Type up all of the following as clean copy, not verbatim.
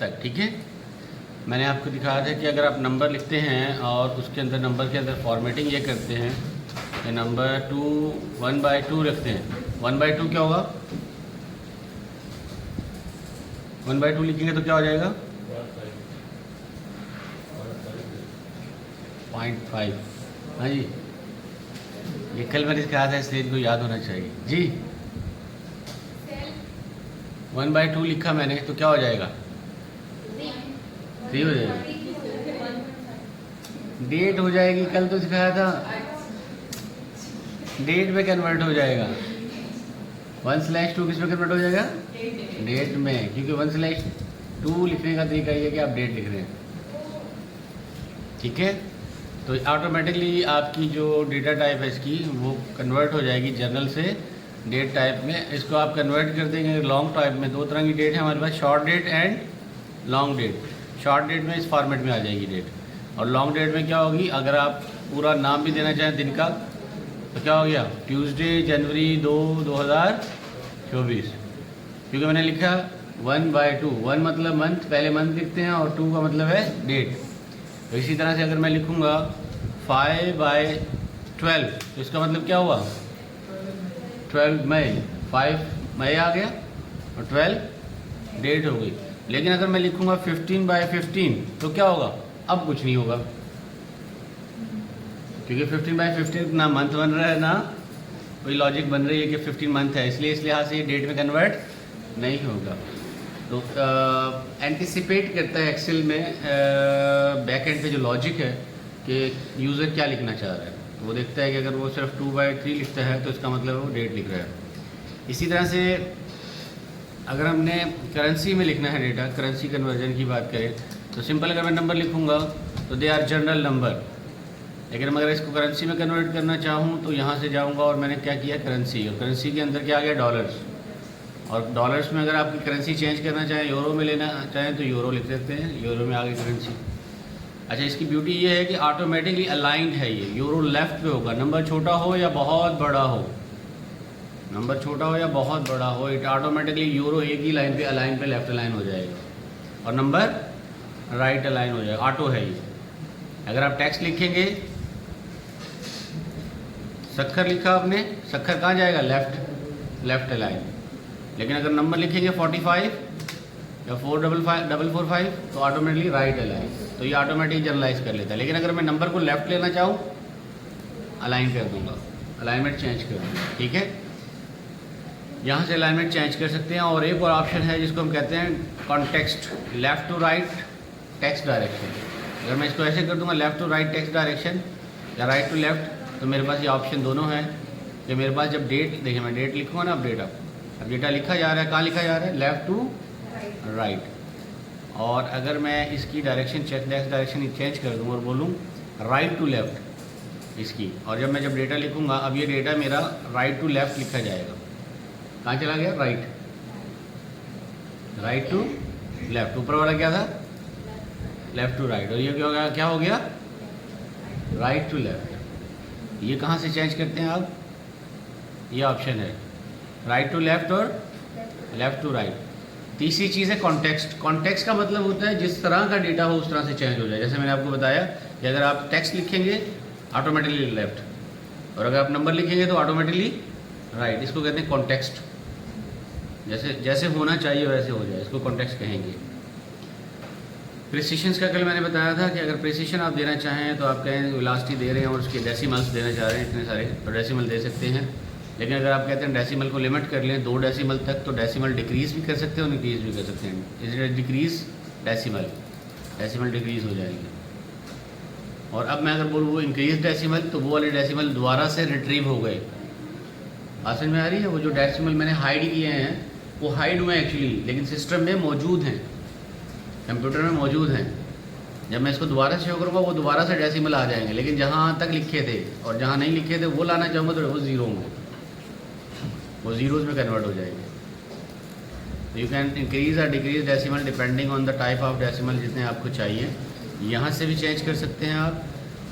तक। ठीक है, मैंने आपको दिखाया था कि अगर आप नंबर लिखते हैं और उसके अंदर नंबर के अंदर फॉर्मेटिंग ये करते हैं कि नंबर 2 1/2 रखते हैं। 1/2 क्या होगा? 1/2 लिखेंगे तो क्या हो जाएगा? 0.5। हाँ जी, ये कल मैंने दिखाया था इसलिए इनको याद होना चाहिए जी। 1/2 लिखा मैंने तो क्या हो जाएगा? 3 हो जाएगा। डेट हो जाएगी, कल तो सिखाया था, डेट में कन्वर्ट हो जाएगा। 1/2 किस में कन्वर्ट हो जाएगा? डेट में, क्योंकि 1/2 लिखने का तरीका ये है कि आप डेट लिख रहे हैं। ठीक है, तो ऑटोमेटिकली आपकी जो डेटा टाइप है इसकी वो कन्वर्ट हो जाएगी जनरल से डेट टाइप में। इसको आप कन्वर्ट कर देंगे लॉन्ग टाइप में। दो तरह की डेट है हमारे पास, short date and long date. Short date में इस फॉर्मेट में आ जाएगी डेट, और लॉन्ग डेट में क्या होगी? अगर आप पूरा नाम भी देना चाहें दिन का तो क्या हो गया? ट्यूसडे जनवरी 2 2024, क्योंकि मैंने लिखा 1/2। 1 मतलब मंथ, पहले मंथ लिखते हैं, और 2 का मतलब है डेट। तो इसी तरह से अगर मैं लिखूँगा 5/12 तो इसका मतलब क्या हुआ? 12 मई, 5 मई आ गया और 12 डेट हो गई। लेकिन अगर मैं लिखूँगा 15/15 तो क्या होगा? अब कुछ नहीं होगा, क्योंकि 15/15 ना मंथ बन रहा है ना कोई लॉजिक बन रही है कि 15 मंथ है, इसलिए इस लिहाज से ये डेट में कन्वर्ट नहीं होगा। तो एंटिसिपेट करता है एक्सेल में बैक एंड पे जो लॉजिक है कि यूज़र क्या लिखना चाह रहा है, तो वो देखता है कि अगर वो सिर्फ 2/3 लिखता है तो इसका मतलब वो डेट लिख रहा है। इसी तरह से अगर हमने करेंसी में लिखना है डेटा, करेंसी कन्वर्जन की बात करें तो सिंपल अगर मैं नंबर लिखूँगा तो दे आर जनरल नंबर। लेकिन अगर इसको करेंसी में कन्वर्ट करना चाहूँ तो यहाँ से जाऊँगा और मैंने क्या किया? करेंसी, और करेंसी के अंदर क्या आ गया? डॉलर्स। और डॉलर्स में अगर आपकी करेंसी चेंज करना चाहें, यूरो में लेना चाहें तो यूरो लिख सकते हैं, यूरो में आ गई करेंसी। अच्छा, इसकी ब्यूटी ये है कि ऑटोमेटिकली अलाइंड है ये, यूरो लेफ़्ट पे होगा, नंबर छोटा हो या बहुत बड़ा हो, नंबर छोटा हो या बहुत बड़ा हो, इट ऑटोमेटिकली यूरो एक ही लाइन पे अलाइन पे लेफ्ट अलाइन हो जाएगा, और नंबर राइट अलाइन हो जाएगा। ऑटो है ये। अगर आप टेक्स्ट लिखेंगे, शक्कर लिखा आपने, शक्कर कहाँ जाएगा? Left align. लेकिन अगर नंबर लिखेंगे 45 या 455 तो ऑटोमेटिकली राइट अलाइन। तो ये ऑटोमेटिक जनरलाइज कर लेता है। लेकिन अगर मैं नंबर को लेफ्ट लेना चाहूँ, अलाइन कर दूंगा, अलाइनमेंट चेंज कर दूँगा। ठीक है, यहाँ से अलाइनमेंट चेंज कर सकते हैं। और एक और ऑप्शन है जिसको हम कहते हैं context, left to right text direction. अगर मैं इसको ऐसे कर दूंगा left to right text direction या राइट टू लेफ़्ट, तो मेरे पास ये ऑप्शन दोनों हैं कि मेरे पास जब डेट, देखिए मैं डेट लिखूँगा ना, अब डेटा लिखा जा रहा है, कहाँ लिखा जा रहा है? Left to right. और अगर मैं इसकी डायरेक्शन डायरेक्शन चेंज कर दूँ और बोलूँ राइट टू लेफ़्ट इसकी, और जब मैं डेटा लिखूँगा, अब ये डेटा मेरा राइट टू लेफ़्ट लिखा जाएगा। कहाँ चला गया? Right to left. ऊपर वाला क्या था? Left to right. और ये क्या हो गया? Right to left. ये कहाँ से चेंज करते हैं आप? ये ऑप्शन है राइट टू लेफ़्ट और लेफ़्ट टू राइट। तीसरी चीज़ है कॉन्टेक्स्ट। कॉन्टेक्स्ट का मतलब होता है जिस तरह का डेटा हो उस तरह से चेंज हो जाए। जैसे मैंने आपको बताया कि अगर आप टेक्स्ट लिखेंगे ऑटोमेटिकली लेफ़्ट, और अगर आप नंबर लिखेंगे तो ऑटोमेटिकली राइट। इसको कहते हैं कॉन्टेक्स्ट। जैसे होना चाहिए वैसे हो जाए, इसको कॉन्टेक्स्ट कहेंगे। प्रिसिशंस का कल मैंने बताया था कि अगर प्रिसिशन आप देना चाहें तो आप कहें वेलोसिटी दे रहे हैं और उसके डेसिमल्स देना चाह रहे हैं इतने सारे, तो डेसिमल दे सकते हैं। लेकिन अगर आप कहते हैं डेसिमल को लिमिट कर लें 2 डेसिमल तक, तो डेसिमल डिक्रीज़ भी कर सकते हैं और इंक्रीज़ भी कर सकते हैं। इसलिए डिक्रीज़ डेसिमल डिक्रीज़ हो जाएंगे। और अब मैं अगर बोलूँ वो इंक्रीज डेसिमल, तो वो वाले डेसिमल दोबारा से रिट्रीव हो गए। बात समझ में आ रही है? वो जो डेसिमल मैंने हाइड किए हैं वो हाइड हुए एक्चुअली, लेकिन सिस्टम में मौजूद हैं, कंप्यूटर में मौजूद हैं। जब मैं इसको दोबारा से शो करूँगा वो दोबारा से डेसिमल आ जाएंगे, लेकिन जहाँ तक लिखे थे और जहाँ नहीं लिखे थे वो लाना चाहूँगा तो वो ज़ीरो होंगे, वो ज़ीरोज़ में कन्वर्ट हो जाएंगे। यू कैन इंक्रीज़ और decrease decimal depending on the type of decimal जितने आपको चाहिए। यहाँ से भी चेंज कर सकते हैं आप,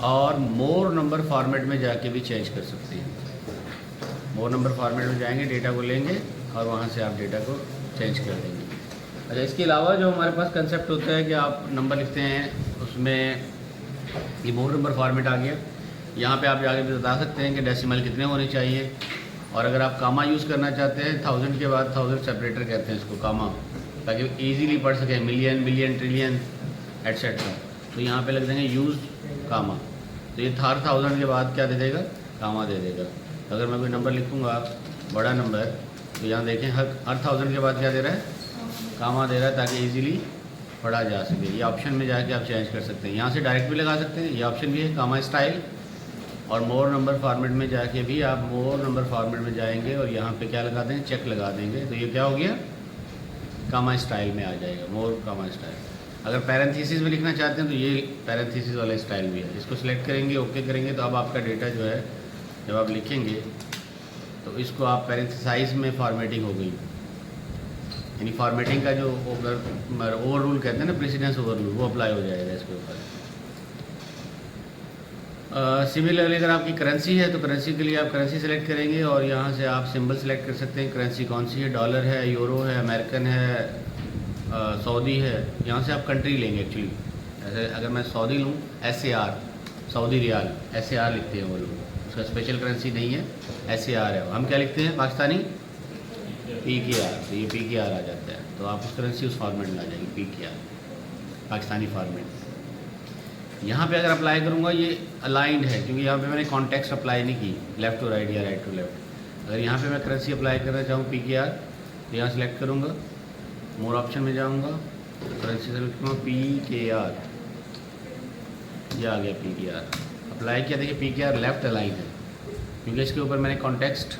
और मोर नंबर फॉर्मेट में जाके भी चेंज कर सकते हैं। मोर नंबर फॉर्मेट में जाएंगे, डेटा को लेंगे और वहाँ से आप डेटा को चेंज कर देंगे। अच्छा, इसके अलावा जो हमारे पास कंसेप्ट होता है कि आप नंबर लिखते हैं, उसमें ये मोर नंबर फॉर्मेट आ गया। यहाँ पे आप जाके भी बता सकते हैं कि डेसिमल कितने होने चाहिए, और अगर आप कामा यूज़ करना चाहते हैं 1000 के बाद 1000 सेपरेटर कहते हैं इसको कामा, ताकि इजीली पढ़ सकें मिलियन, बिलियन, ट्रिलियन एट्सेट्रा। तो यहाँ पे लग देंगे यूज़ कामा, तो ये हर 1000 के बाद क्या दे देगा, कामा दे देगा। अगर मैं कोई नंबर लिखूँगा बड़ा नंबर, तो यहाँ देखें हर 1000 के बाद क्या दे रहा है, कामा दे रहा है, ताकि इजीली पढ़ा जा सके। ये ऑप्शन में जाके आप चेंज कर सकते हैं, यहाँ से डायरेक्ट भी लगा सकते हैं, ये ऑप्शन भी है कामा स्टाइल। और मोर नंबर फॉर्मेट में जाके भी आप मोर नंबर फॉर्मेट में जाएंगे और यहाँ पे क्या लगा देंगे, चेक लगा देंगे, तो ये क्या हो गया, कामा स्टाइल में आ जाएगा, मोर कामा स्टाइल। अगर पैरेंथेसिस में लिखना चाहते हैं तो ये पैरेंथेसिस वाला स्टाइल भी है, इसको सिलेक्ट करेंगे, ओके करेंगे, तो अब आपका डेटा जो है जब आप लिखेंगे तो इसको आप पैरेंथेसाइज में फॉर्मेटिंग हो गई, यानी फॉर्मेटिंग का जो ओवर रूल कहते हैं ना, प्रेसिडेंस ओवर रूल, वो अप्लाई हो जाएगा इसके ऊपर। सिमिलरली अगर आपकी करेंसी है तो करेंसी के लिए आप करेंसी सेलेक्ट करेंगे और यहाँ से आप सिंबल सेलेक्ट कर सकते हैं, करेंसी कौन सी है, डॉलर है, यूरो है, अमेरिकन है, सऊदी है। यहाँ से आप कंट्री लेंगे एक्चुअली, जैसे अगर मैं सऊदी लूँ SAR, सऊदी रियाल, SAR लिखते हैं वो लोग, उसका स्पेशल करेंसी नहीं है, SAR है। हम क्या लिखते हैं, पाकिस्तानी PKR, तो ये PKR आ जाता है, तो आप उस करेंसी उस फॉर्मेट में आ जाएगी, PKR पाकिस्तानी फॉर्मेट। यहाँ पे अगर अप्लाई करूँगा ये अलाइंड है, क्योंकि यहाँ पे मैंने कॉन्टेक्स्ट अप्लाई नहीं की, लेफ़्ट टू राइट या राइट टू लेफ़्ट। अगर यहाँ पे मैं करेंसी अप्लाई करना चाहूँ PKR, तो यहाँ सेलेक्ट करूँगा, मोर ऑप्शन में जाऊँगा, करेंसी सेलेक्ट करूँगा PKR, ये आ गया PKR अप्लाई किया। देखिए PKR लेफ़्ट अलाइन है, क्योंकि इसके ऊपर मैंने कॉन्टेक्स्ट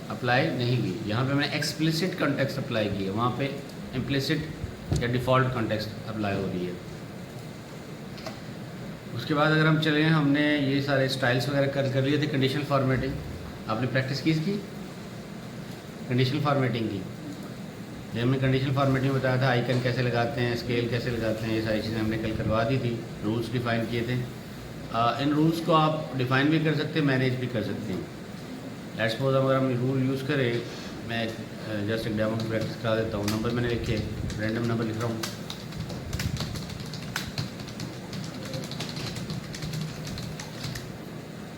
अप्लाई नहीं की। यहाँ पे मैंने एक्सप्लिसिट कॉन्टेक्स्ट अप्लाई की है, वहाँ पे इम्प्लिसिट या डिफ़ॉल्ट कॉन्टेक्स्ट अप्लाई हो रही है। उसके बाद अगर हम चलें, हमने ये सारे स्टाइल्स वगैरह कर लिए थे। कंडीशनल फॉर्मेटिंग आपने प्रैक्टिस की इसकी, कंडीशनल फॉर्मेटिंग की, जब हमने कंडीशनल फॉर्मेटिंग बताया था, आइकन कैसे लगाते हैं, स्केल कैसे लगाते हैं, ये सारी चीज़ें हमने कल करवा दी थी। रूल्स डिफ़ाइन किए थे, इन रूल्स को आप डिफ़ाइन भी कर सकते हैं, मैनेज भी कर सकते हैं। लेट्स सपोज अगर हम रूल यूज़ करें, मैं जस्ट एक डेमो की प्रैक्टिस करा देता हूँ। नंबर मैंने लिखे, रैंडम नंबर लिख रहा हूँ,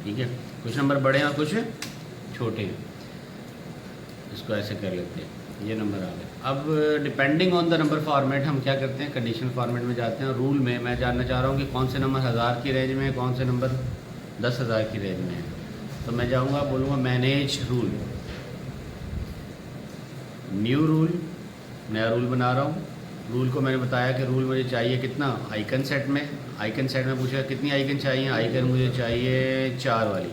ठीक है, कुछ नंबर बड़े हैं और कुछ छोटे हैं, इसको ऐसे कर लेते हैं, ये नंबर आ गए। अब depending on the number format हम क्या करते हैं, कंडीशनल फॉर्मेट में जाते हैं। रूल में मैं जानना चाह रहा हूँ कि कौन से नंबर 1000 की रेंज में है, कौन से नंबर 10,000 की रेंज में है। तो मैं जाऊँगा, बोलूँगा मैनेज रूल, न्यू रूल, नया रूल बना रहा हूँ। रूल को मैंने बताया कि रूल मुझे चाहिए कितना, आइकन सेट में, आइकन सेट में पूछा कितनी आइकन चाहिए, आइकन मुझे चाहिए 4 वाली।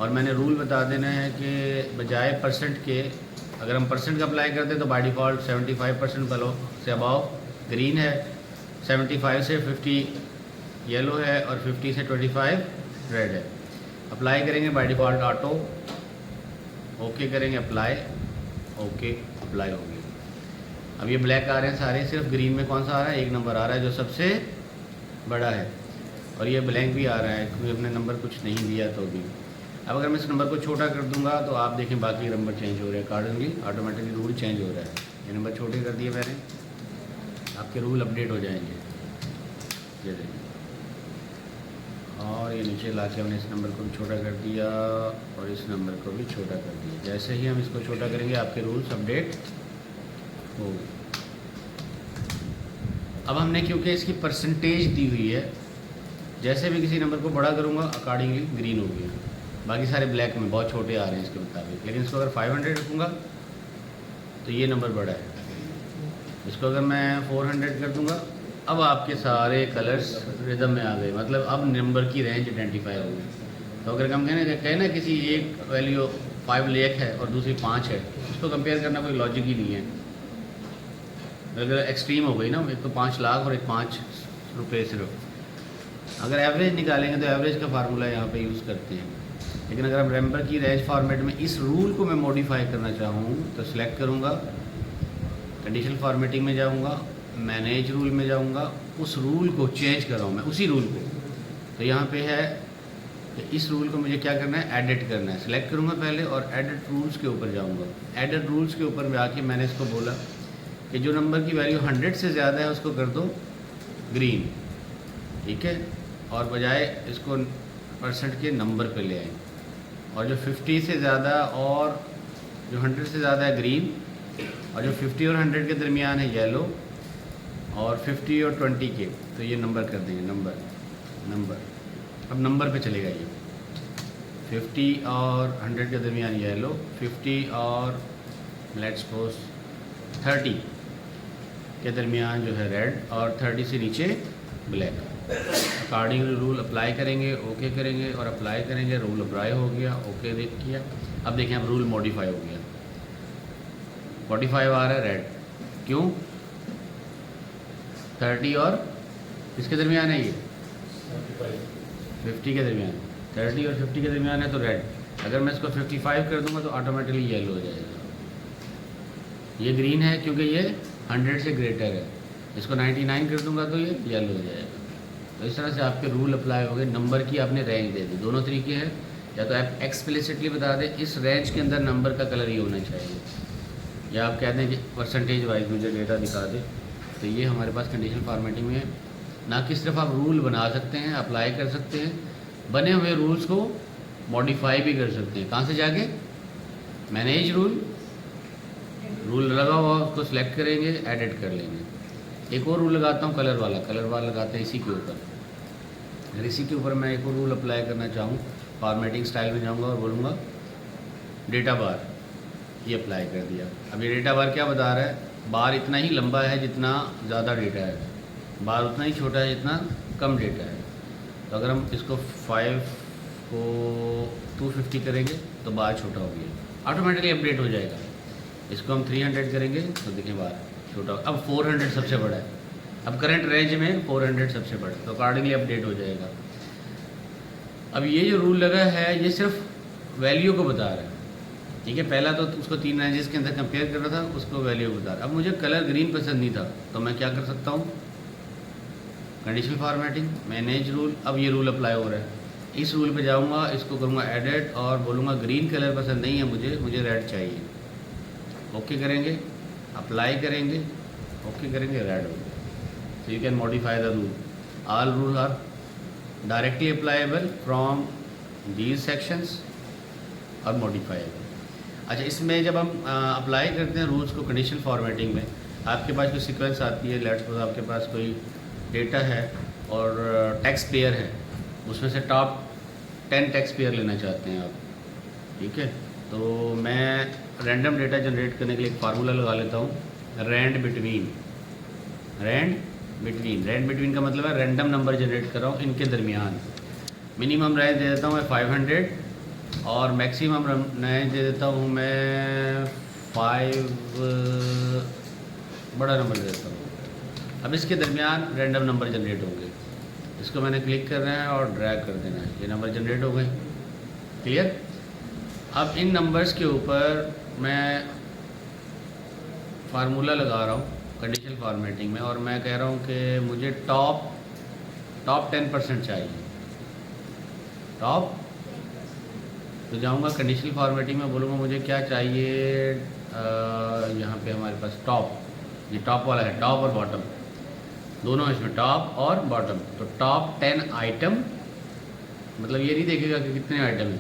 और मैंने रूल बता देना है कि बजाय परसेंट के, अगर हम परसेंट का अप्लाई करते हैं तो बाय डिफ़ॉल्ट 75% से अबाव ग्रीन है, 75 से 50 येलो है और 50 से 25 रेड है। अप्लाई करेंगे बाय डिफ़ॉल्ट ऑटो, ओके करेंगे अप्लाई, ओके अप्लाई हो गया। अब ये ब्लैक आ रहे हैं सारे, सिर्फ ग्रीन में कौन सा आ रहा है, एक नंबर आ रहा है जो सबसे बड़ा है, और ये ब्लैंक भी आ रहा है क्योंकि अपने नंबर कुछ नहीं दिया तो भी। अब अगर मैं इस नंबर को छोटा कर दूंगा तो आप देखें बाकी नंबर चेंज हो रहे हैं, अकॉर्डिंगली ऑटोमेटिकली रूल चेंज हो रहा है। ये नंबर छोटे कर दिए मैंने, आपके रूल अपडेट हो जाएंगे, ये देखिए। और ये नीचे ला के हमने इस नंबर को भी छोटा कर दिया और इस नंबर को भी छोटा कर दिया। जैसे ही हम इसको छोटा करेंगे आपके रूल्स अपडेट हो गए। अब हमने क्योंकि इसकी परसेंटेज दी हुई है, जैसे भी किसी नंबर को बड़ा करूँगा अकॉर्डिंगली ग्रीन हो गया, बाकी सारे ब्लैक में बहुत छोटे आ रहे हैं इसके मुताबिक। लेकिन इसको अगर 500 रखूँगा तो ये नंबर बड़ा है, इसको अगर मैं 400 कर दूँगा, अब आपके सारे कलर्स रिदम में आ गए, मतलब अब नंबर की रेंज आइडेंटिफाई हो गई। तो अगर हम कहें ना किसी एक वैल्यू 5 लाख है और दूसरी 5 है, उसको कंपेयर करना कोई लॉजिक ही नहीं है। अगर एक्सट्रीम हो गई ना, एक तो 5 लाख और एक 5 रुपये सिर्फ। अगर एवरेज निकालेंगे तो एवरेज का फार्मूला यहाँ पे यूज़ करते हैं। लेकिन अगर हम नंबर की रेंज फॉर्मेट में इस रूल को मैं मॉडिफाई करना चाहूँ तो सिलेक्ट करूँगा, कंडीशनल फॉर्मेटिंग में जाऊँगा, मैनेज रूल में जाऊँगा, उस रूल को चेंज कर रहा हूँ मैं, उसी रूल को। तो यहाँ पे है कि इस रूल को मुझे क्या करना है, एडिट करना है। सिलेक्ट करूँगा पहले और एडिट रूल्स के ऊपर जाऊँगा। एडिट रूल्स के ऊपर में आके मैंने इसको बोला कि जो नंबर की वैल्यू 100 से ज़्यादा है उसको कर दो ग्रीन, ठीक है, और बजाय इसको परसेंट के नंबर पे ले आए। और जो 50 से ज़्यादा और जो 100 से ज़्यादा है ग्रीन, और जो 50 और 100 के दरमियान है येलो, और 50 और 20 के तो ये नंबर कर देंगे नंबर। अब नंबर पे चलेगा ये 50 और 100 के दरमियान येलो, 50 और लेट्स सपोज 30 के दरमियान जो है रेड, और 30 से नीचे ब्लैक। अकॉर्डिंग रूल अप्लाई करेंगे, ओके करेंगे और अप्लाई करेंगे। रूल अप्लाई हो गया, ओके देख किया। अब देखें अब रूल मॉडिफाई हो गया, 45 आ रहा है रेड, क्यों? 30 और किसके दरमियान है ये? 50 के दरमियान। 30 और 50 के दरमियान है तो रेड। अगर मैं इसको 55 कर दूंगा तो ऑटोमेटिकली येलो हो जाएगा। ये ग्रीन है क्योंकि ये 100 से ग्रेटर है। इसको 99 कर दूंगा तो ये येलो हो जाएगा। तो इस तरह से आपके रूल अप्लाई हो गए। नंबर की आपने रेंज दे दी। दोनों तरीके हैं, या तो आप एक्सप्लिसिटली बता दें इस रेंज के अंदर नंबर का कलर ही होना चाहिए, या आप कह दें कि परसेंटेज वाइज मुझे डेटा दिखा दे। तो ये हमारे पास कंडीशनल फॉर्मेटिंग में है। ना कि सिर्फ आप रूल बना सकते हैं, अप्लाई कर सकते हैं, बने हुए रूल्स को मॉडिफाई भी कर सकते हैं। कहाँ से जाके? मैनेज रूल लगा हुआ उसको सिलेक्ट करेंगे, एडिट कर लेंगे। एक और रूल लगाता हूँ कलर वाला लगाते हैं इसी के ऊपर। अगर इसी के ऊपर मैं एक और रूल अप्लाई करना चाहूँ, फॉर्मेटिंग स्टाइल में जाऊँगा और बोलूँगा डेटा बार, ये अप्लाई कर दिया। अब ये डेटा बार क्या बता रहा है? बार इतना ही लंबा है जितना ज़्यादा डेटा है, बार उतना ही छोटा है जितना कम डेटा है। तो अगर हम इसको 5 को 250 करेंगे तो बार छोटा हो गया, ऑटोमेटिकली अपडेट हो जाएगा। इसको हम 300 करेंगे तो देखें बार छोटा। अब 400 सबसे बड़ा है, अब करंट रेंज में 400 सबसे बड़ा, तो अकॉर्डिंगली अपडेट हो जाएगा। अब ये जो रूल लगा है ये सिर्फ वैल्यू को बता रहा है, ठीक है। पहला तो उसको 3 रेंजेस के अंदर कंपेयर कर रहा था, उसको वैल्यू बता रहा है। अब मुझे कलर ग्रीन पसंद नहीं था तो मैं क्या कर सकता हूँ? Conditional formatting, manage rule. अब ये रूल अप्लाई हो रहा है, इस रूल पे जाऊँगा, इसको करूँगा एडिट और बोलूँगा ग्रीन कलर पसंद नहीं है मुझे रेड चाहिए। ओके करेंगे, अप्लाई करेंगे, ओके करेंगे, रेड हो गया। So you can modify the rule. All rule are directly appliable from these sections और मॉडिफाइबल। अच्छा, इसमें जब हम अप्लाई करते हैं रूल्स को कंडीशनल फॉर्मेटिंग में, आपके पास कोई सीक्वेंस आती है, लेट्स सपोज आपके पास कोई डेटा है और टेक्स्ट पेयर है, उसमें से टॉप 10 टेक्स्ट पेयर लेना चाहते हैं आप, ठीक है। तो मैं रैंडम डेटा जनरेट करने के लिए एक फार्मूला लगा लेता हूँ, रैंड बिटवीन का मतलब है रैंडम नंबर जनरेट कर रहा हूँ इनके दरमियान। मिनिमम रेंज दे देता हूँ मैं 500 और मैक्सिमम रेंज दे देता हूँ मैं 5, बड़ा नंबर दे देता हूँ। अब इसके दरमियान रैंडम नंबर जनरेट होंगे। इसको मैंने क्लिक करना है और ड्रैग कर देना है, ये नंबर जनरेट हो गए। क्लियर? अब इन नंबर्स के ऊपर मैं फार्मूला लगा रहा हूँ कंडीशनल फॉर्मेटिंग में, और मैं कह रहा हूँ कि मुझे टॉप 10% चाहिए। टॉप तो जाऊँगा कंडीशनल फॉर्मेटिंग में, बोलूँगा मुझे क्या चाहिए। यहाँ पे हमारे पास टॉप, ये टॉप वाला है, टॉप और बॉटम दोनों इसमें, टॉप और बॉटम। तो टॉप 10 आइटम, मतलब ये नहीं देखेगा कि कितने आइटम है,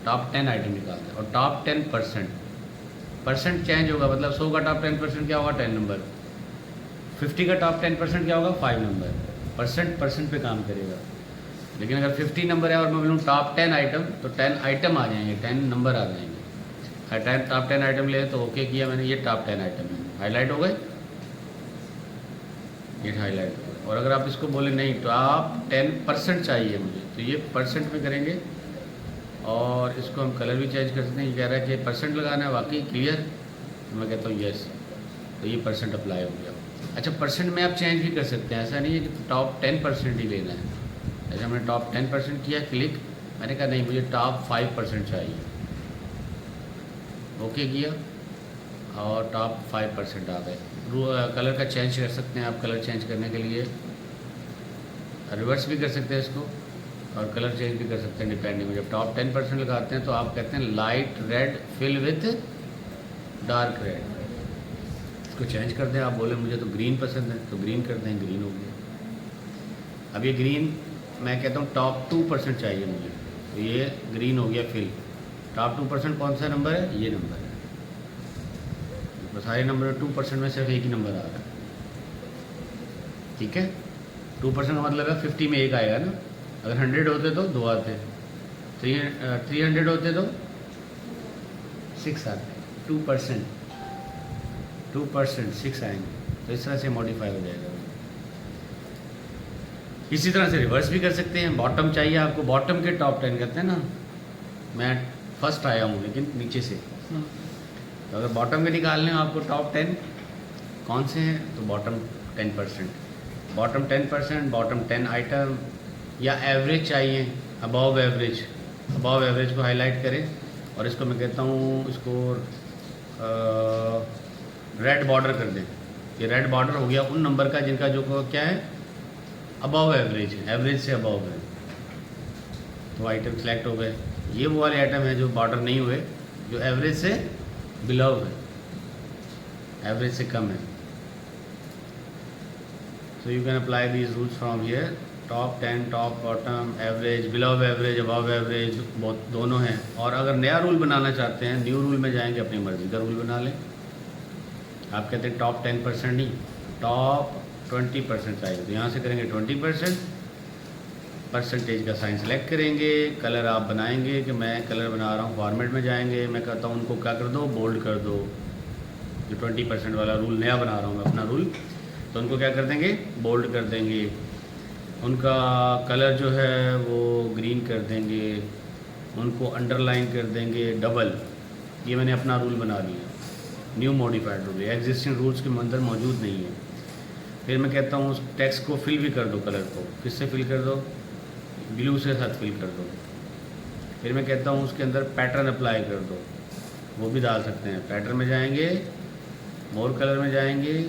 टॉप 10 आइटम निकालते हैं। और टॉप 10% चेंज होगा, मतलब 100 का टॉप 10% क्या होगा? 10 नंबर। 50 का टॉप 10% क्या होगा? 5 नंबर। परसेंट पे काम करेगा। लेकिन अगर 50 नंबर है और मैं बोलूँ टॉप 10 आइटम, तो 10 आइटम आ जाएंगे, 10 नंबर आ जाएंगे। टॉप 10 आइटम ले तो ओके किया मैंने, ये टॉप 10 आइटम है, हाईलाइट हो गए, ये हाईलाइट हो गए। और अगर आप इसको बोले नहीं टॉप 10% चाहिए मुझे, तो ये परसेंट में करेंगे। और इसको हम कलर भी चेंज कर सकते हैं। ये कह रहा है कि परसेंट लगाना है, वाकई क्लियर? तो मैं कहता हूँ यस, तो ये परसेंट अप्लाई हो गया। अच्छा, परसेंट में आप चेंज भी कर सकते हैं, ऐसा नहीं है कि टॉप 10% ही लेना है। ऐसा मैंने टॉप 10% किया क्लिक, मैंने कहा नहीं मुझे टॉप 5% चाहिए, ओके किया और टॉप 5% आ गए। कलर का चेंज कर सकते हैं आप। कलर चेंज करने के लिए रिवर्स भी कर सकते हैं इसको, और कलर चेंज भी कर सकते हैं डिपेंडिंग। जब टॉप 10% लगाते हैं तो आप कहते हैं light red fill with dark red, इसको चेंज कर दें। आप बोले मुझे तो ग्रीन पसंद है, तो ग्रीन कर दें, ग्रीन हो गया। अब ये ग्रीन मैं कहता हूँ टॉप 2% चाहिए मुझे, तो ये ग्रीन हो गया फिल। टॉप 2% कौन सा नंबर है? ये नंबर है। तो सारे नंबर 2% में सिर्फ एक ही नंबर आ रहा है, ठीक है। 2% का मतलब है 50 में एक आएगा ना। अगर 100 होते तो 2 आते, 300 होते तो 6 आते। 2% 6 आएंगे, तो इस तरह से मॉडिफाई हो जाएगा। इसी तरह से रिवर्स भी कर सकते हैं। बॉटम चाहिए आपको, बॉटम के टॉप 10 कहते हैं ना। मैं फर्स्ट आया हूँ लेकिन नीचे से, तो अगर बॉटम के निकालने हो आपको टॉप 10 कौन से हैं, तो बॉटम 10%, बॉटम 10%, बॉटम 10 आइटम, या एवरेज चाहिए, अबव एवरेज। अबव एवरेज को हाईलाइट करें और इसको मैं कहता हूँ इसको रेड बॉर्डर कर दें। ये रेड बॉर्डर हो गया उन नंबर का जिनका जो क्या है, अबव एवरेज है, एवरेज से अबव है। तो आइटम सेलेक्ट हो गए। ये वो वाले आइटम है जो बॉर्डर नहीं हुए, जो एवरेज से बिलो है, एवरेज से कम है। So you can apply these rules from here. Top 10, top bottom, average, below average, above average, बहुत दोनों हैं। और अगर नया रूल बनाना चाहते हैं, न्यू रूल में जाएंगे, अपनी मर्ज़ी का रूल बना लें। आप कहते हैं टॉप 10% नहीं, टॉप 20% चाहिए, तो यहाँ से करेंगे 20%, परसेंटेज का साइन सेलेक्ट करेंगे। कलर आप बनाएंगे कि मैं कलर बना रहा हूँ, फॉर्मेट में जाएंगे, मैं कहता हूँ उनको क्या कर दो, बोल्ड कर दो। जो 20% वाला रूल नया बना रहा हूँ मैं अपना रूल, तो उनको क्या कर देंगे, बोल्ड कर देंगे। उनका कलर जो है वो ग्रीन कर देंगे, उनको अंडरलाइन कर देंगे डबल। ये मैंने अपना रूल बना लिया, new modified rule, existing rules के अंदर मौजूद नहीं है। फिर मैं कहता हूँ उस टेक्स्ट को फिल भी कर दो, कलर को किससे फिल कर दो, ब्लू से साथ फिल कर दो। फिर मैं कहता हूँ उसके अंदर पैटर्न अप्लाई कर दो, वो भी डाल सकते हैं। पैटर्न में जाएंगे, मोर कलर में जाएंगे,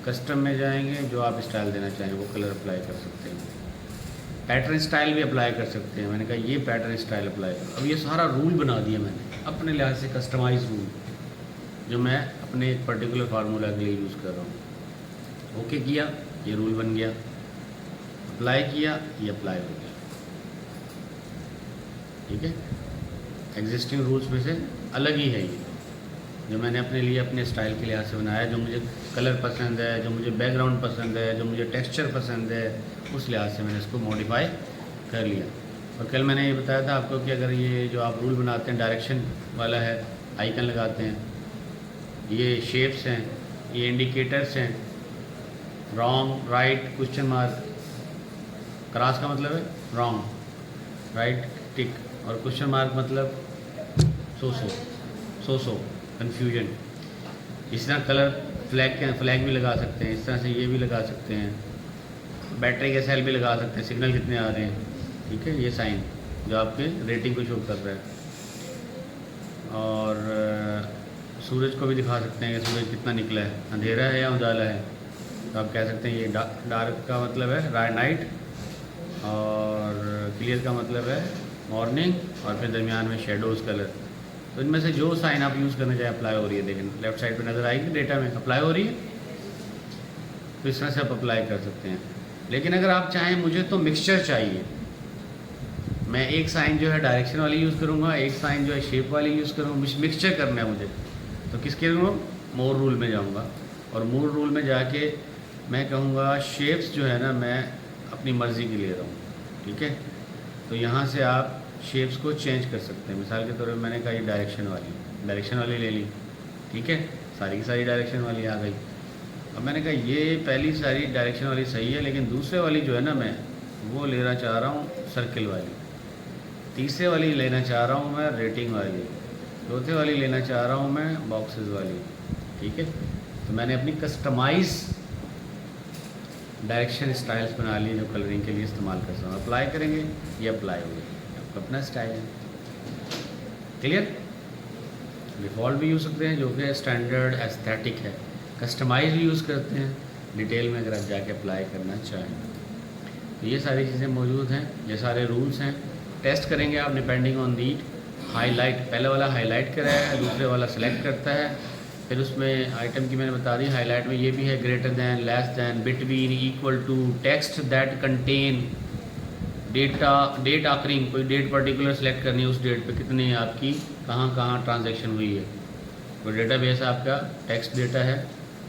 कस्टम में जाएंगे, जो आप स्टाइल देना चाहें वो कलर अप्लाई कर सकते हैं। पैटर्न स्टाइल भी अप्लाई कर सकते हैं। मैंने कहा ये पैटर्न स्टाइल अप्लाई करो। अब ये सारा रूल बना दिया मैंने अपने लिहाज से, कस्टमाइज रूल, जो मैं अपने एक पर्टिकुलर फार्मूला के लिए यूज़ कर रहा हूँ। ओके किया, ये रूल बन गया। अप्लाई किया, ये अप्लाई हो गया, ठीक है। एग्जिस्टिंग रूल्स में से अलग ही है ये, जो मैंने अपने लिए अपने स्टाइल के लिहाज से बनाया। जो मुझे कलर पसंद है, जो मुझे बैकग्राउंड पसंद है, जो मुझे टेक्सचर पसंद है, उस लिहाज से मैंने इसको मॉडिफाई कर लिया। और कल मैंने ये बताया था आपको कि अगर ये जो आप रूल बनाते हैं डायरेक्शन वाला है, आइकन लगाते हैं, ये शेप्स हैं, ये इंडिकेटर्स हैं, wrong, right, question mark, cross का मतलब है रॉन्ग, राइट टिक, और क्वेश्चन मार्क मतलब सो कन्फ्यूजन। इस तरह कलर फ्लैग भी लगा सकते हैं, इस तरह से ये भी लगा सकते हैं, बैटरी के सेल भी लगा सकते हैं, सिग्नल कितने आ रहे हैं, ठीक है। ये साइन जो आपके रेटिंग को शो कर रहा है। और सूरज को भी दिखा सकते हैं कि सूरज कितना निकला है, अंधेरा है या उजाला है। तो आप कह सकते हैं ये डार्क का मतलब है नाइट, और क्लियर का मतलब है मॉर्निंग, और फिर दरमियान में शेडोज़ कलर। तो इनमें से जो साइन आप यूज़ करना चाहें अप्लाई हो रही है, देखें लेफ्ट साइड पे नज़र आएगी डेटा में अप्लाई हो रही है। तो इस तरह से आप अप्लाई कर सकते हैं। लेकिन अगर आप चाहें मुझे तो मिक्सचर चाहिए, मैं एक साइन जो है डायरेक्शन वाली यूज़ करूँगा, एक साइन जो है शेप वाली यूज़ करूँगा, मिक्सचर करना है मुझे, तो किसके करूँगा, मोर रूल में जाऊँगा। और मोर रूल में जाके मैं कहूँगा शेप्स जो है ना मैं अपनी मर्ज़ी की ले रहा हूँ, ठीक है। तो यहाँ से आप शेप्स को चेंज कर सकते हैं। मिसाल के तौर पर मैंने कहा ये डायरेक्शन वाली ले ली, ठीक है, सारी की सारी डायरेक्शन वाली आ गई। अब मैंने कहा ये पहली सारी डायरेक्शन वाली सही है, लेकिन दूसरे वाली जो है ना मैं वो लेना चाह रहा हूँ सर्किल वाली, तीसरे वाली लेना चाह रहा हूँ मैं रेटिंग वाली, चौथे वाली लेना चाह रहा हूँ मैं बॉक्सेस वाली, ठीक है। तो मैंने अपनी कस्टमाइज डायरेक्शन स्टाइल्स बना लिए जो कलरिंग के लिए इस्तेमाल कर सकता हूँ। अप्लाई करेंगे, ये अप्लाई हो गया, आपका अपना स्टाइल है, क्लियर। डिफ़ॉल्ट भी यूज़ सकते हैं जो कि स्टैंडर्ड एस्थेटिक है, कस्टमाइज भी यूज़ करते हैं डिटेल में अगर आप जाके अप्लाई करना चाहें। तो ये सारी चीज़ें मौजूद हैं, ये सारे रूल्स हैं। टेस्ट करेंगे आप डिपेंडिंग ऑन दी हाईलाइट। पहले वाला हाईलाइट कराया है, दूसरे वाला सेलेक्ट करता है, फिर उसमें आइटम की मैंने बता दी, हाईलाइट में ये भी है greater than, less than, between, equal to, text that contain data, date occurring, कोई डेट पर्टिकुलर सेलेक्ट करनी है, उस डेट पे कितनी आपकी कहाँ कहाँ ट्रांजैक्शन हुई है। कोई डेटा बेस आपका टेक्स्ट डेटा है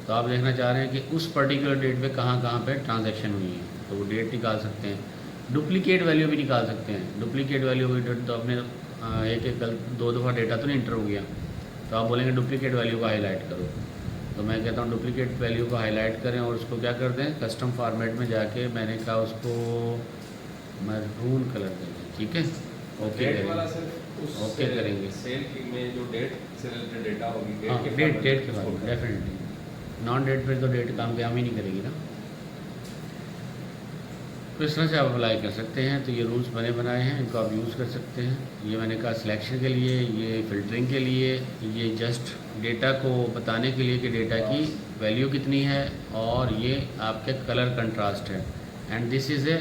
तो आप देखना चाह रहे हैं कि उस पर्टिकुलर डेट पे कहाँ कहाँ पे ट्रांजैक्शन हुई है, तो वो डेट निकाल सकते हैं। डुप्लीकेट वैल्यू भी निकाल सकते हैं। डुप्लीकेट वैल्यू हुई तो अपने एक दो दफ़ा डेटा तो नहीं इंटर हो गया, तो आप बोलेंगे डुप्लीकेट वैल्यू को हाईलाइट करो, तो मैं कहता हूँ डुप्लीकेट वैल्यू को हाईलाइट करें और उसको क्या कर दें, कस्टम फॉर्मेट में जाके मैंने कहा उसको मैरून कलर दें, ठीक है। ओके ओके करेंगे। सेल में जो डेट से रिलेटेड डेटा होगी, हाँ डेट के बाद डेफिनेटली, नॉन डेट पे तो डेट काम ही नहीं करेगी ना। तो इस तरह से आप अप्लाई कर सकते हैं। तो ये रूल्स बने बनाए हैं, इनको आप यूज़ कर सकते हैं। ये मैंने कहा सिलेक्शन के लिए, ये फ़िल्टरिंग के लिए, ये जस्ट डेटा को बताने के लिए कि डेटा की वैल्यू कितनी है, और ये आपके कलर कंट्रास्ट है। And this is a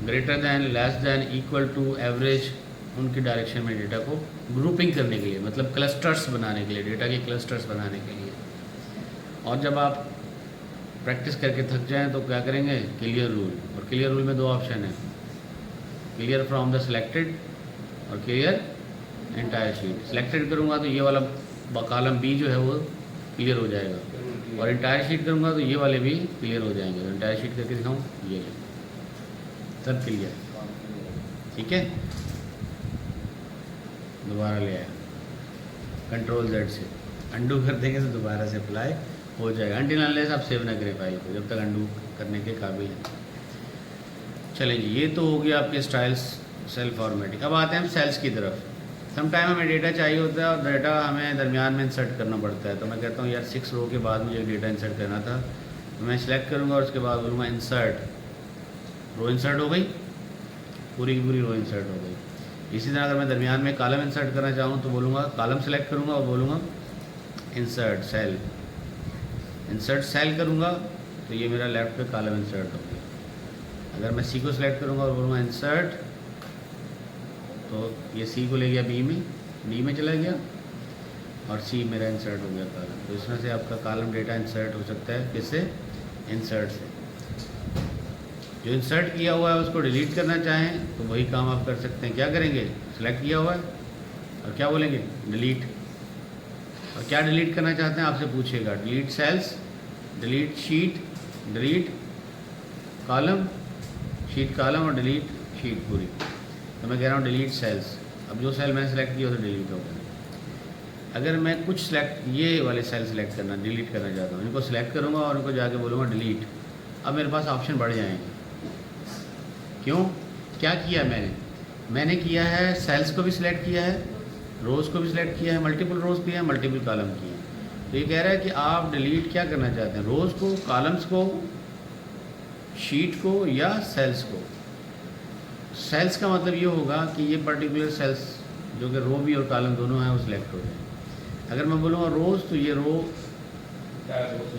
greater than, less than, equal to, average, उनकी डायरेक्शन में डेटा को ग्रुपिंग करने के लिए, मतलब क्लस्टर्स बनाने के लिए, डेटा के क्लस्टर्स बनाने के लिए। और जब आप प्रैक्टिस करके थक जाएं तो क्या करेंगे, क्लियर रूल। और क्लियर रूल में दो ऑप्शन है, क्लियर फ्रॉम द सिलेक्टेड और क्लियर एंटायर शीट। सिलेक्टेड करूँगा तो ये वाला कॉलम बी जो है वो क्लियर हो जाएगा, और एंटायर शीट करूँगा तो ये वाले भी क्लियर हो जाएंगे। तो एंटायर शीट करके दिखाऊँ, ये सब क्लियर, ठीक है। दोबारा ले आया, कंट्रोल Z से अंडू कर देंगे तो दोबारा से अप्लाई हो जाएगा। अनटिल अनलेस आप सेव ना करें फाइल को, जब तक अंडू करने के काबिल है। चलें जी, ये तो हो गया आपके स्टाइल्स, सेल फॉर्मेटिंग। अब आते हैं हम सेल्स की तरफ। सम टाइम हमें डेटा चाहिए होता है और डेटा हमें दरमियान में इंसर्ट करना पड़ता है। तो मैं कहता हूँ यार 6 रो के बाद मुझे डेटा इंसर्ट करना था, तो मैं सिलेक्ट करूँगा और उसके बाद बोलूँगा इंसर्ट, रो इंसर्ट हो गई, पूरी की पूरी रो इंसर्ट हो गई। इसी तरह अगर मैं दरमियान में कॉलम इंसर्ट करना चाहूँ तो बोलूँगा कॉलम सेलेक्ट करूँगा और बोलूँगा इंसर्ट सेल। इंसर्ट सेल करूँगा तो ये मेरा लेफ्ट पे कॉलम इंसर्ट हो गया। अगर मैं सी को सिलेक्ट करूँगा और बोलूँगा इंसर्ट, तो ये सी को ले गया बी में चला गया, और सी मेरा इंसर्ट हो गया कॉलम। तो इस तरह से आपका कॉलम डेटा इंसर्ट हो सकता है, किससे, इंसर्ट से। जो इंसर्ट किया हुआ है उसको डिलीट करना चाहें तो वही काम आप कर सकते हैं। क्या करेंगे, सिलेक्ट किया हुआ है और क्या बोलेंगे, डिलीट। और क्या डिलीट करना चाहते हैं आपसे पूछेगा, delete cells, delete sheet, delete column, sheet column, और डिलीट शीट पूरी। तो मैं कह रहा हूँ डिलीट सेल्स। अब जो सेल मैंने सेलेक्ट किया तो डिलीट हो गया। अगर मैं कुछ सेलेक्ट, ये वाले सेल सेलेक्ट करना, डिलीट करना चाहता हूँ, इनको सेलेक्ट करूँगा और इनको जाके बोलूँगा डिलीट। अब मेरे पास ऑप्शन बढ़ जाएंगे। क्यों, क्या किया मैंने किया है, सेल्स को भी सिलेक्ट किया है, रोज़ को भी सिलेक्ट किया है, मल्टीपल रोज़ किया है, मल्टीपल कॉलम किए हैं। तो ये कह रहा है कि आप डिलीट क्या करना चाहते हैं, रोज़ को, कॉलम्स को, शीट को, या सेल्स को। सेल्स का मतलब ये होगा कि ये पर्टिकुलर सेल्स जो कि रो भी और कॉलम दोनों हैं वो सिलेक्ट हो जाए। अगर मैं बोलूँगा रोज़ तो ये रो,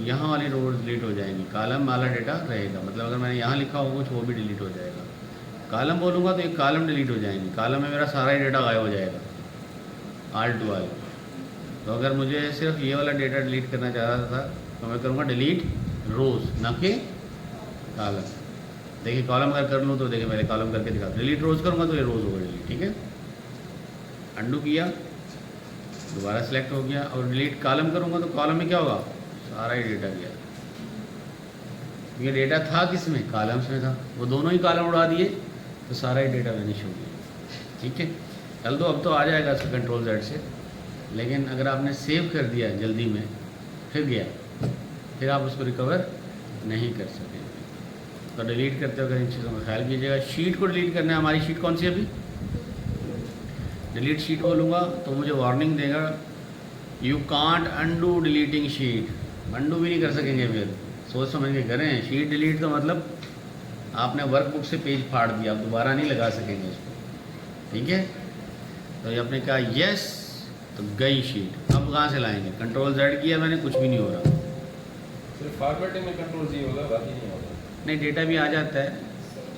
यहाँ वाली रो डिलीट हो जाएंगी, कॉलम वाला डेटा रहेगा। मतलब अगर मैंने यहाँ लिखा होगा कुछ वो भी डिलीट हो जाएगा। कॉलम बोलूँगा तो ये कॉलम डिलीट हो जाएंगी, कॉलम में मेरा सारा ही डेटा गायब हो जाएगा, ऑल टू ऑल। तो अगर मुझे सिर्फ ये वाला डेटा डिलीट करना चाह रहा था तो मैं करूँगा डिलीट रोज़, ना कि कॉलम। देखिए कॉलम अगर कर लूँ तो देखिए पहले कॉलम करके दिखा, डिलीट रोज़ करूँगा तो ये रोज़ होगा डिलीट, ठीक है। अंडू किया, दोबारा सेलेक्ट हो गया, और डिलीट कॉलम करूँगा तो कॉलम में क्या होगा, सारा ही डेटा गया। ये डेटा था किस में, कॉलम्स में था, वो दोनों ही कॉलम उड़ा दिए तो सारा ही डेटा वैनिश हो गया, ठीक है। चल दो, अब तो आ जाएगा इसका कंट्रोल Z से। लेकिन अगर आपने सेव कर दिया जल्दी में, फिर गया, फिर आप उसको रिकवर नहीं कर सकेंगे। तो डिलीट करते वक्त इन चीज़ों का ख्याल कीजिएगा। शीट को डिलीट करना है, हमारी शीट कौन सी है अभी, डिलीट शीट बोलूँगा तो मुझे वार्निंग देगा, you can't undo deleting sheet. Undo भी नहीं कर सकेंगे, फिर सोच समझ के करें। शीट डिलीट तो मतलब आपने वर्कबुक से पेज फाड़ दिया, आप दोबारा नहीं लगा सकेंगे उसको, ठीक है। तो ये आपने कहा यस, तो गई शीट। अब कहाँ से लाएंगे, कंट्रोल Z किया मैंने, कुछ भी नहीं हो रहा। सिर्फ फॉर्मेटिंग में कंट्रोल Z होगा, बाकी नहीं होगा। नहीं, डेटा भी आ जाता है,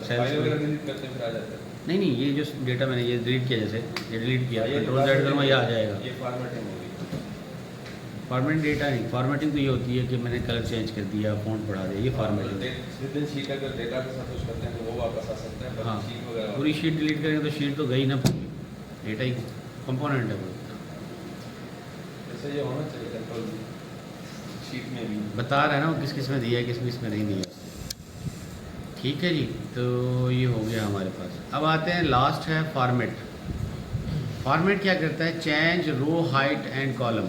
फाइल वगैरह डिलीट करते हैं फिर आ जाता है। नहीं, ये जो डेटा मैंने ये डिलीट किया, जैसे ये डिलीट किया, कंट्रोल Z करूँगा ये आ जाएगा। ये फॉर्मेटिंग होगी। फॉर्मेटिंग डेटा नहीं, फॉर्मेटिंग तो ये होती है कि मैंने कलर चेंज कर दिया, फ़ॉन्ट बढ़ा दिया, ये फॉर्मेटिंग है। विद इन शीट अगर डेटा के साथ कुछ करते हैं तो वो वापस आ सकते हैं, हाँ, शीट वगैरह पूरी शीट डिलीट करेंगे तो शीट तो गई ना पूरी, डेटा ही कंपोनेंट है वो। जैसे ये होना चाहिए कंट्रोल शीट में भी। बता रहा है ना वो किस किस में दिया है, किस किस में नहीं दिया। ठीक है जी, तो ये हो गया हमारे पास। अब आते हैं लास्ट है फॉर्मेट। फॉर्मेट क्या करता है? Change row height and column.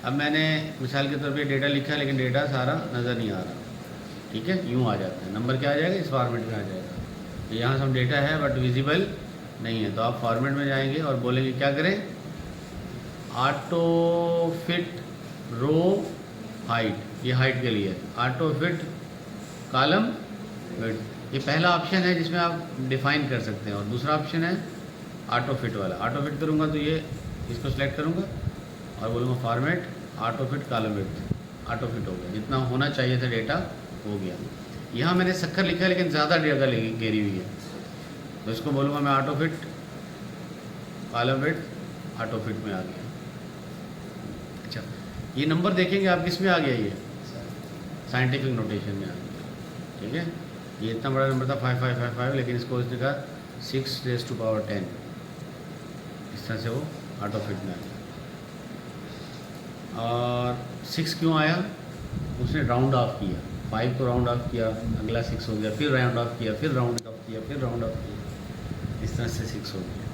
अब मैंने मिसाल के तौर पे डेटा लिखा है लेकिन डेटा सारा नज़र नहीं आ रहा, ठीक है, यूँ आ जाता है, नंबर क्या आ जाएगा, इस फॉर्मेट में आ जाएगा। तो यहाँ सब डेटा है बट विजिबल नहीं है, तो आप फॉर्मेट में जाएंगे और बोलेंगे क्या करें, ऑटो फिट रो हाइट, ये हाइट के लिए, ऑटो फिट कॉलम विड्थ। ये पहला ऑप्शन है जिसमें आप डिफाइन कर सकते हैं, और दूसरा ऑप्शन है ऑटो फिट वाला। ऑटो फिट करूँगा तो ये इसको सेलेक्ट करूँगा और बोलूँगा format auto fit column width, auto fit हो गया, जितना होना चाहिए था डेटा हो गया। यहाँ मैंने सक्कर लिखा है लेकिन ज़्यादा जगह घेरी हुई है, तो इसको बोलूँगा मैं auto fit column width, auto fit में आ गया। अच्छा, ये नंबर देखेंगे आप किस में आ गया, ये साइंटिफिक नोटेशन में आ गया, ठीक है। ये इतना बड़ा नंबर था 5555, लेकिन इसको उसने कहा 6⁻10, इस तरह से वो ऑटो फिट में आ गया। और 6 क्यों आया? उसने राउंड ऑफ किया, 5 को राउंड ऑफ किया, अगला 6 हो गया, फिर राउंड ऑफ किया, फिर राउंड ऑफ किया, फिर राउंड ऑफ किया, इस तरह से 6 हो गया।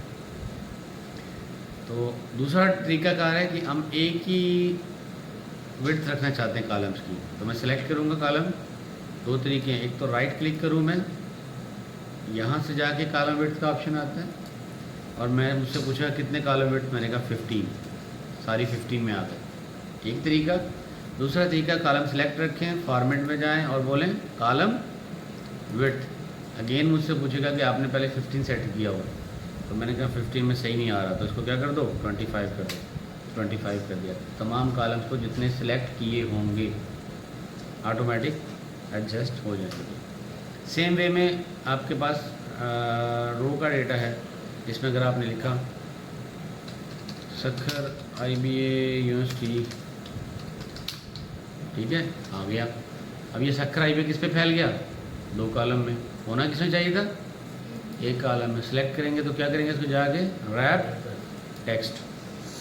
तो दूसरा तरीकाकार है कि हम एक ही विड्थ रखना चाहते हैं कॉलम्स की, तो मैं सेलेक्ट करूँगा कॉलम। दो तरीके हैं, एक तो राइट क्लिक करूँ मैं, यहाँ से जाके कॉलम विड्थ का ऑप्शन आता है, और मैं मुझसे पूछा कितने कॉलम विड्थ, मैंने कहा 15, सारी 15 में आ गए, एक तरीका। दूसरा तरीका, कॉलम सेलेक्ट रखें, फॉर्मेट में जाएं और बोलें कॉलम विड्थ। अगेन मुझसे पूछेगा कि आपने पहले 15 सेट किया हुआ, तो मैंने कहा 15 में सही नहीं आ रहा, तो इसको क्या कर दो, 25 कर दो, 25 कर दिया। तमाम कॉलम्स को जितने सेलेक्ट किए होंगे ऑटोमेटिक एडजस्ट हो जाएंगे। सेम वे में आपके पास रो का डेटा है, इसमें अगर आपने लिखा सक्खर IBA यूनिवर्सिटी, ठीक है, आ गया। अब ये सक्खर IBA किस पे फैल गया, 2 कॉलम में, होना किसमें चाहिए था, एक कॉलम में। सेलेक्ट करेंगे तो क्या करेंगे, इसको जाके रैप टेक्स्ट,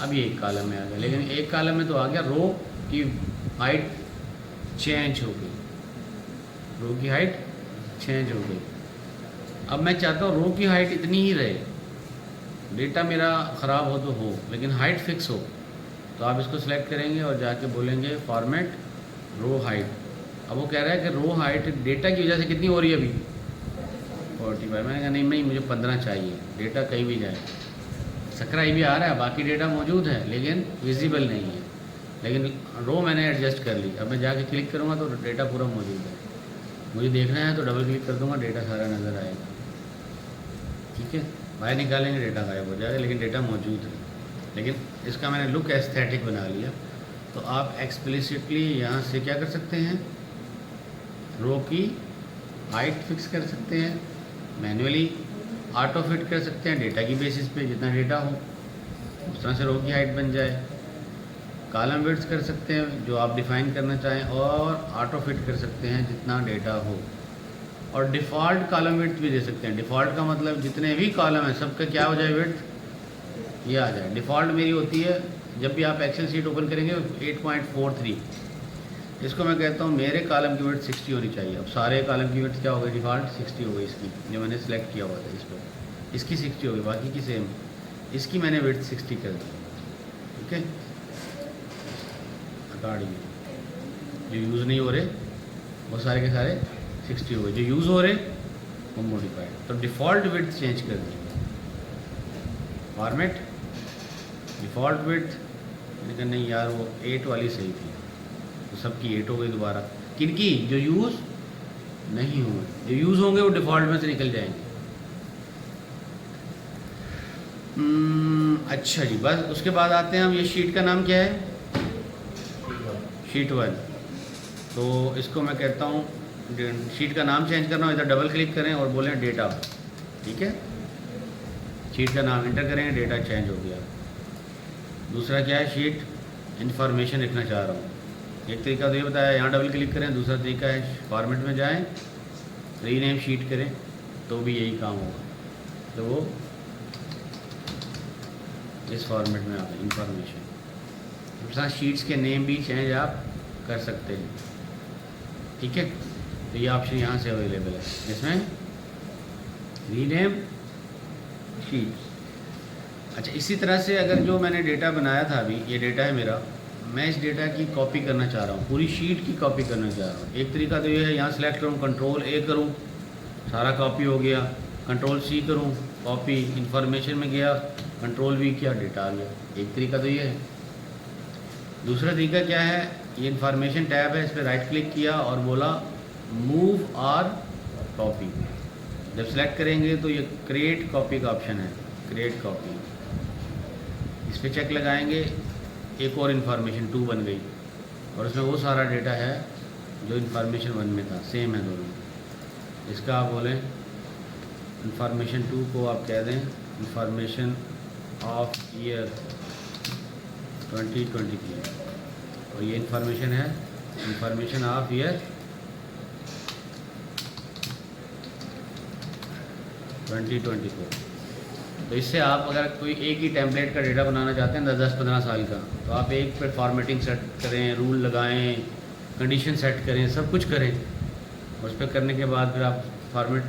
अब ये एक कॉलम में आ गया, लेकिन एक कॉलम में तो आ गया, रो की हाइट चेंज हो गई, रो की हाइट चेंज हो गई। अब मैं चाहता हूँ रो की हाइट इतनी ही रहे, डेटा मेरा ख़राब हो तो हो, लेकिन हाइट फिक्स हो। तो आप इसको सेलेक्ट करेंगे और जाके बोलेंगे फॉर्मेट रो हाइट। अब वो कह रहा है कि रो हाइट डेटा की वजह से कितनी हो रही है अभी, 45। मैंने कहा नहीं मुझे 15 चाहिए, डेटा कहीं भी जाए। सक्खर IBA आ रहा है, बाकी डेटा मौजूद है लेकिन विजिबल नहीं है, लेकिन रो मैंने एडजस्ट कर ली। अब मैं जाके क्लिक करूँगा तो डेटा पूरा मौजूद है, मुझे देखना है तो डबल क्लिक कर दूँगा, डेटा सारा नज़र आएगा, ठीक है। बाहर निकालेंगे डेटा गायब हो जाएगा, लेकिन डेटा मौजूद है। लेकिन इसका मैंने लुक एस्थेटिक बना लिया। तो आप एक्सप्लिसिटली यहाँ से क्या कर सकते हैं, रो की हाइट फिक्स कर सकते हैं, मैन्युअली ऑटो फिट कर सकते हैं, डेटा की बेसिस पे जितना डेटा हो उस तरह से रो की हाइट बन जाए। कॉलम विड्थ कर सकते हैं जो आप डिफ़ाइन करना चाहें, और ऑटो फिट कर सकते हैं जितना डेटा हो, और डिफ़ॉल्ट कॉलम विड्थ भी दे सकते हैं। डिफ़ॉल्ट का मतलब जितने भी कॉलम हैं सबका क्या हो जाए, विड्थ ये आ जाए। डिफ़ॉल्ट मेरी होती है, जब भी आप एक्सेल शीट ओपन करेंगे 8.43, इसको मैं कहता हूँ मेरे कॉलम की विड्थ 60 होनी चाहिए। अब सारे कॉलम की विड्थ क्या हो गई, डिफ़ॉल्ट 60 हो गई इसकी, जो मैंने सेलेक्ट किया हुआ था इस पर, इसकी 60 हो गई, बाकी की सेम, इसकी मैंने विड्थ 60 कर दी, ठीक है। अकॉर्डिंग जो यूज़ नहीं हो रहे वो सारे के सारे 60 हो गए, जो यूज़ हो रहे वो मॉडिफाइड। तो डिफ़ॉल्ट विड्थ चेंज कर दी, फॉर्मेट डिफ़ॉल्ट विड्थ, लेकिन नहीं यार वो 8 वाली सही थी, तो सबकी 8 हो गई दोबारा। किनकी, जो यूज़ नहीं हुए, जो यूज़ होंगे वो डिफ़ॉल्ट में से निकल जाएंगे। अच्छा जी, बस उसके बाद आते हैं हम, ये शीट का नाम क्या है, शीट 1। तो इसको मैं कहता हूँ, शीट का नाम चेंज करना हो, इधर डबल क्लिक करें और बोलें डेटा, ठीक है। शीट का नाम इंटर करेंगे, डेटा चेंज हो गया। दूसरा क्या है, शीट इंफॉर्मेशन लिखना चाह रहा हूँ। एक तरीका तो ये बताया, यहाँ डबल क्लिक करें। दूसरा तरीका है फॉर्मेट में जाएं, रीनेम शीट करें, तो भी यही काम होगा। तो वो इस फॉर्मेट में आ गई इंफॉर्मेशन। उसके साथ शीट्स के नेम भी चेंज आप कर सकते हैं, ठीक है। तो ये ऑप्शन यहाँ से अवेलेबल है, जिसमें रीनेम शीट्स। अच्छा, इसी तरह से अगर जो मैंने डेटा बनाया था, अभी ये डेटा है मेरा, मैं इस डेटा की कॉपी करना चाह रहा हूँ, पूरी शीट की कॉपी करना चाह रहा हूँ। एक तरीका तो ये है, यहाँ सेलेक्ट करूँ, कंट्रोल ए करूँ, सारा कॉपी हो गया। कंट्रोल सी करूँ, कॉपी, इंफॉर्मेशन में गया, कंट्रोल वी किया, डेटा आ गया। एक तरीका तो ये है। दूसरा तरीका क्या है, ये इंफॉर्मेशन टैब है, इस पर राइट क्लिक किया और बोला मूव और कॉपी। जब सेलेक्ट करेंगे तो ये क्रिएट कॉपी का ऑप्शन है, क्रिएट कॉपी, इस पर चेक लगाएंगे। एक और इन्फॉर्मेशन 2 बन गई और उसमें वो सारा डेटा है जो इन्फॉर्मेशन 1 में था, सेम है दोनों। इसका आप बोलें इन्फॉर्मेशन 2 को आप कह दें इन्फॉर्मेशन ऑफ ईयर 2023, और ये इन्फॉर्मेशन है इन्फॉर्मेशन ऑफ ईयर 2024। तो इससे आप अगर कोई एक ही टेम्पलेट का डेटा बनाना चाहते हैं 10-15 साल का, तो आप एक पर फॉर्मेटिंग सेट करें, रूल लगाएं, कंडीशन सेट करें, सब कुछ करें। उस पर करने के बाद फिर आप फॉर्मेट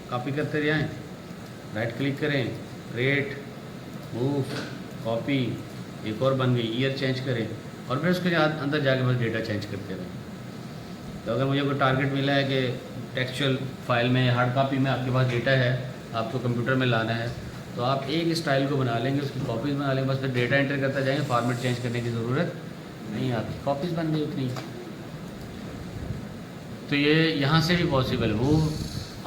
कॉपी करते जाएं, राइट क्लिक करें, क्रिएट, मूव, कॉपी, एक और बन गई, ईयर चेंज करें, और फिर उसके अंदर जाके बस डेटा चेंज करते रहें। तो अगर मुझे कोई टारगेट मिला है कि टेक्सचुअल फाइल में, हार्ड कॉपी में आपके पास डेटा है, आपको कंप्यूटर में लाना है, तो आप एक स्टाइल को बना लेंगे, उसकी कॉपीज़ बना लेंगे, बस फिर डेटा एंटर करते जाएंगे, फॉर्मेट चेंज करने की ज़रूरत नहीं, आपकी कॉपीज़ बन गई उतनी। तो ये यहाँ से भी पॉसिबल, वो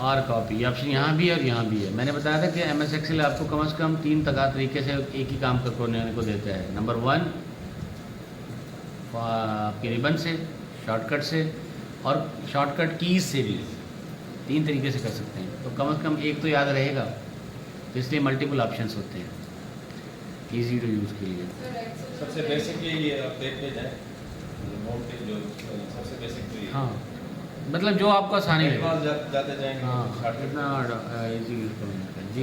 और कॉपी, ये ऑप्शन यहाँ भी है और यहाँ भी है। मैंने बताया था कि MS एक्सेल आपको कम से कम 3 तरीके से एक ही काम करने को देता है। नंबर 1 आपकी रिबन से, शॉर्टकट से, और शॉर्टकट कीज़ से भी 3 तरीके से कर सकते हैं। तो कम से कम एक तो याद रहेगा, तो इसलिए मल्टीपल ऑप्शंस होते हैं इजी टू यूज़ के लिए। सबसे बेसिकली आप देखते जाएं, नोट पे जो सबसे बेसिक तो ये। हाँ, मतलब जो आपको आसानी लगे। एडवांस जाते जाएंगे। हाँ, शॉर्टकट कितना इजी यूज़ करेंगे जी।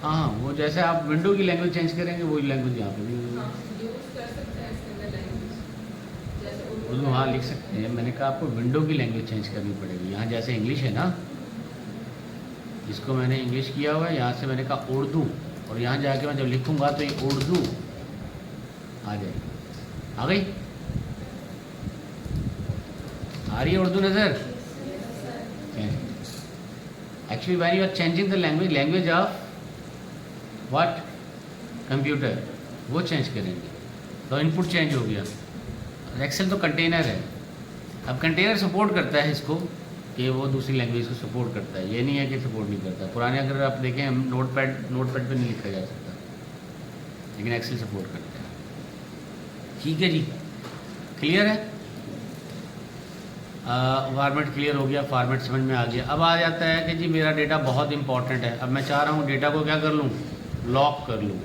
हाँ, वो जैसे आप विंडो की लैंग्वेज चेंज करेंगे, वही लैंग्वेज यहाँ पे भी उर्दू वहाँ लिख सकते हैं। मैंने कहा आपको विंडो की लैंग्वेज चेंज करनी पड़ेगी। यहाँ जैसे इंग्लिश है ना, इसको मैंने इंग्लिश किया हुआ है, यहाँ से मैंने कहा उर्दू, और यहाँ जाके मैं जब लिखूँगा तो ये उर्दू आ जाएगी। आ गई? आ रही है उर्दू नज़र? Actually when you are changing the language of what, computer, वो चेंज करेंगे तो इनपुट चेंज हो गया। एक्सेल तो कंटेनर है, अब कंटेनर सपोर्ट करता है इसको कि वो दूसरी लैंग्वेज को सपोर्ट करता है, ये नहीं है कि सपोर्ट नहीं करता। पुराने अगर आप देखें, हम नोटपैड पे नहीं लिखा जा सकता, लेकिन एक्सेल सपोर्ट करता है। ठीक है जी, क्लियर है? फॉर्मेट क्लियर हो गया, फॉर्मेट समझ में आ गया। अब आ जाता है कि जी मेरा डेटा बहुत इंपॉर्टेंट है, अब मैं चाह रहा हूँ डेटा को क्या कर लूँ, लॉक कर लूँ।